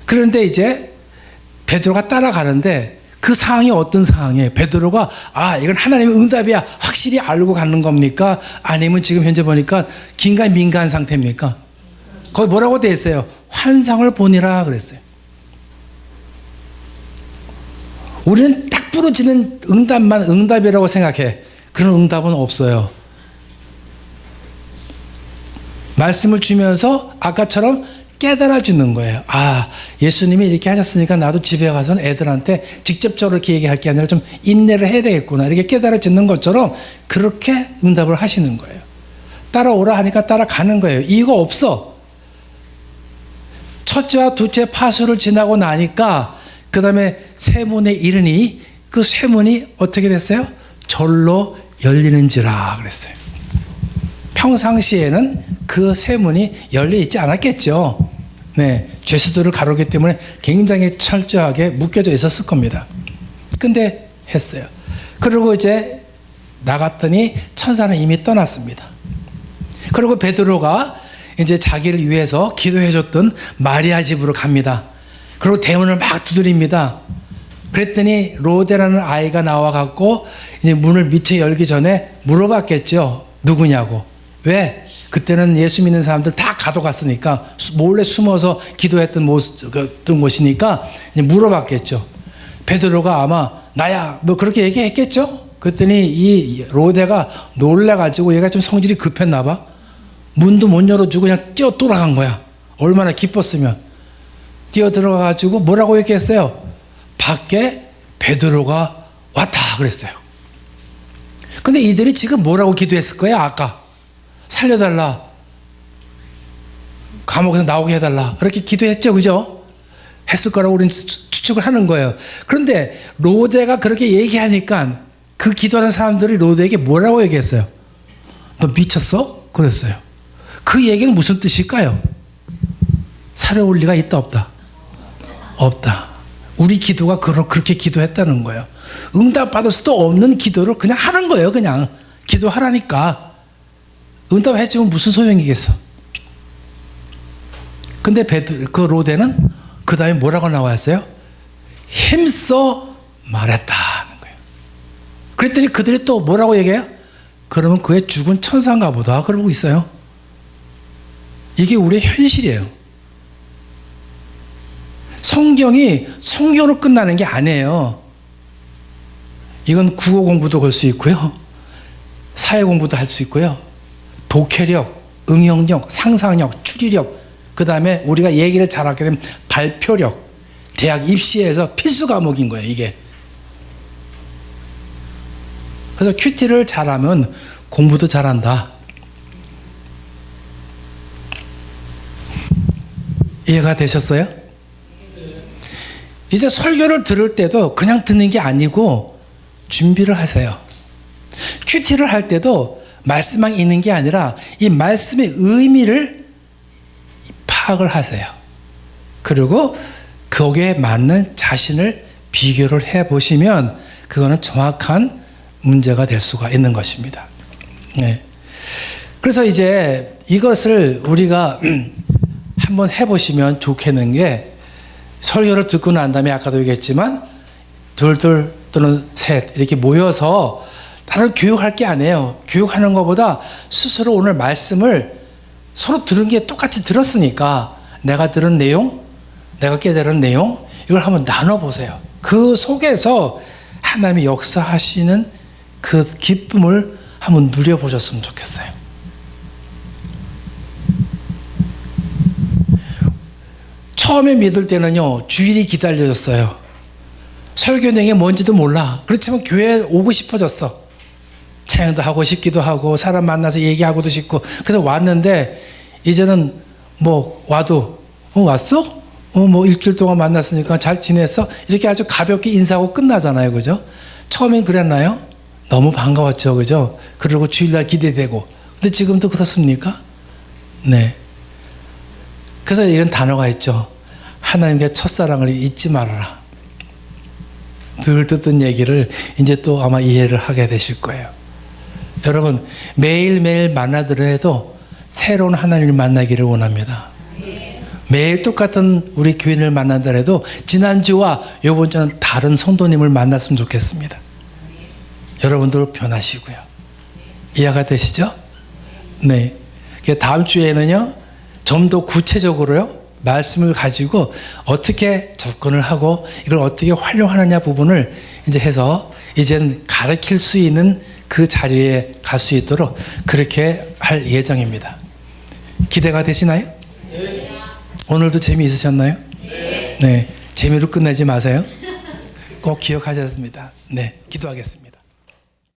Speaker 1: 그런데 이제 베드로가 따라가는데 그 상황이 어떤 상황이에요? 베드로가 이건 하나님의 응답이야 확실히 알고 가는 겁니까? 아니면 지금 현재 보니까 긴가민가한 상태입니까? 거기 뭐라고 돼 있어요? 환상을 보니라 그랬어요. 우리는 딱 부러지는 응답만 응답이라고 생각해. 그런 응답은 없어요. 말씀을 주면서 아까처럼 깨달아 주는 거예요. 아, 예수님이 이렇게 하셨으니까 나도 집에 가서는 애들한테 직접적으로 이렇게 얘기할 게 아니라 좀 인내를 해야 되겠구나. 이렇게 깨달아 주는 것처럼 그렇게 응답을 하시는 거예요. 따라오라 하니까 따라가는 거예요. 이유가 없어. 첫째와 둘째 파수를 지나고 나니까 그 다음에 세문에 이르니 그 세문이 어떻게 됐어요? 절로 열리는지라 그랬어요. 평상시에는 그 세문이 열려 있지 않았겠죠. 네, 죄수들을 가로기 때문에 굉장히 철저하게 묶여져 있었을 겁니다. 근데 했어요. 그리고 이제 나갔더니 천사는 이미 떠났습니다. 그리고 베드로가 이제 자기를 위해서 기도해줬던 마리아 집으로 갑니다. 그리고 대문을 막 두드립니다. 그랬더니 로데라는 아이가 나와갖고 이제 문을 미처 열기 전에 물어봤겠죠. 누구냐고. 왜? 그때는 예수 믿는 사람들 다 가둬갔으니까 몰래 숨어서 기도했던 곳이니까 이제 물어봤겠죠. 베드로가 아마 나야 뭐 그렇게 얘기했겠죠. 그랬더니 이 로데가 놀래가지고 얘가 좀 성질이 급했나 봐. 문도 못 열어주고 그냥 뛰어 돌아간 거야. 얼마나 기뻤으면. 뛰어 들어가가지고 뭐라고 얘기했어요? 밖에 베드로가 왔다 그랬어요. 근데 이들이 지금 뭐라고 기도했을 거예요? 아까 살려달라, 감옥에서 나오게 해달라, 그렇게 기도했죠, 그죠? 했을 거라고 우리는 추측을 하는 거예요. 그런데 로데가 그렇게 얘기하니까 그 기도하는 사람들이 로데에게 뭐라고 얘기했어요? 너 미쳤어? 그랬어요. 그 얘기는 무슨 뜻일까요? 살아올 리가 있다 없다? 없다. 우리 기도가 그렇게 기도했다는 거예요. 응답받을 수도 없는 기도를 그냥 하는 거예요. 그냥 기도하라니까. 응답해주면 무슨 소용이겠어. 근데 그 로데는 그 다음에 뭐라고 나왔어요? 힘써 말했다는 거예요. 그랬더니 그들이 또 뭐라고 얘기해요? 그러면 그의 죽은 천사인가 보다 그러고 있어요. 이게 우리의 현실이에요. 성경이 성경으로 끝나는 게 아니에요. 이건 국어 공부도 걸 수 있고요. 사회 공부도 할 수 있고요. 독해력, 응용력, 상상력, 추리력, 그 다음에 우리가 얘기를 잘하게 되면 발표력, 대학 입시에서 필수 과목인 거예요, 이게. 그래서 큐티를 잘하면 공부도 잘한다. 이해가 되셨어요? 이제 설교를 들을 때도 그냥 듣는 게 아니고 준비를 하세요. 큐티를 할 때도 말씀만 있는 게 아니라 이 말씀의 의미를 파악을 하세요. 그리고 거기에 맞는 자신을 비교를 해보시면 그거는 정확한 문제가 될 수가 있는 것입니다. 네. 그래서 이제 이것을 우리가 한번 해보시면 좋겠는 게, 설교를 듣고 난 다음에 아까도 얘기했지만 둘 또는 셋 이렇게 모여서 다른 교육할 게 아니에요. 교육하는 것보다 스스로 오늘 말씀을 서로 들은 게 똑같이 들었으니까 내가 들은 내용, 내가 깨달은 내용, 이걸 한번 나눠보세요. 그 속에서 하나님이 역사하시는 그 기쁨을 한번 누려보셨으면 좋겠어요. 처음에 믿을 때는요, 주일이 기다려졌어요. 설교 내용이 뭔지도 몰라. 그렇지만 교회에 오고 싶어졌어. 찬양도 하고 싶기도 하고 사람 만나서 얘기하고도 싶고. 그래서 왔는데 이제는 뭐 와도 왔어? 뭐 일주일 동안 만났으니까 잘 지냈어? 이렇게 아주 가볍게 인사하고 끝나잖아요, 그죠? 처음엔 그랬나요? 너무 반가웠죠, 그죠? 그리고 주일날 기대되고. 근데 지금도 그렇습니까? 네. 그래서 이런 단어가 있죠. 하나님께 첫사랑을 잊지 말아라. 늘 듣던 얘기를 이제 또 아마 이해를 하게 되실 거예요. 여러분, 매일매일 만나더라도 새로운 하나님을 만나기를 원합니다. 매일 똑같은 우리 교인을 만나더라도 지난주와 이번 주는 다른 성도님을 만났으면 좋겠습니다. 여러분들 변하시고요. 이해가 되시죠? 네. 다음 주에는요, 좀 더 구체적으로요, 말씀을 가지고 어떻게 접근을 하고 이걸 어떻게 활용하느냐 부분을 이제 해서 이젠 가르칠 수 있는 그 자리에 갈 수 있도록 그렇게 할 예정입니다. 기대가 되시나요? 오늘도 재미있으셨나요? 네. 재미로 끝내지 마세요. 꼭 기억하셨습니다. 네. 기도하겠습니다.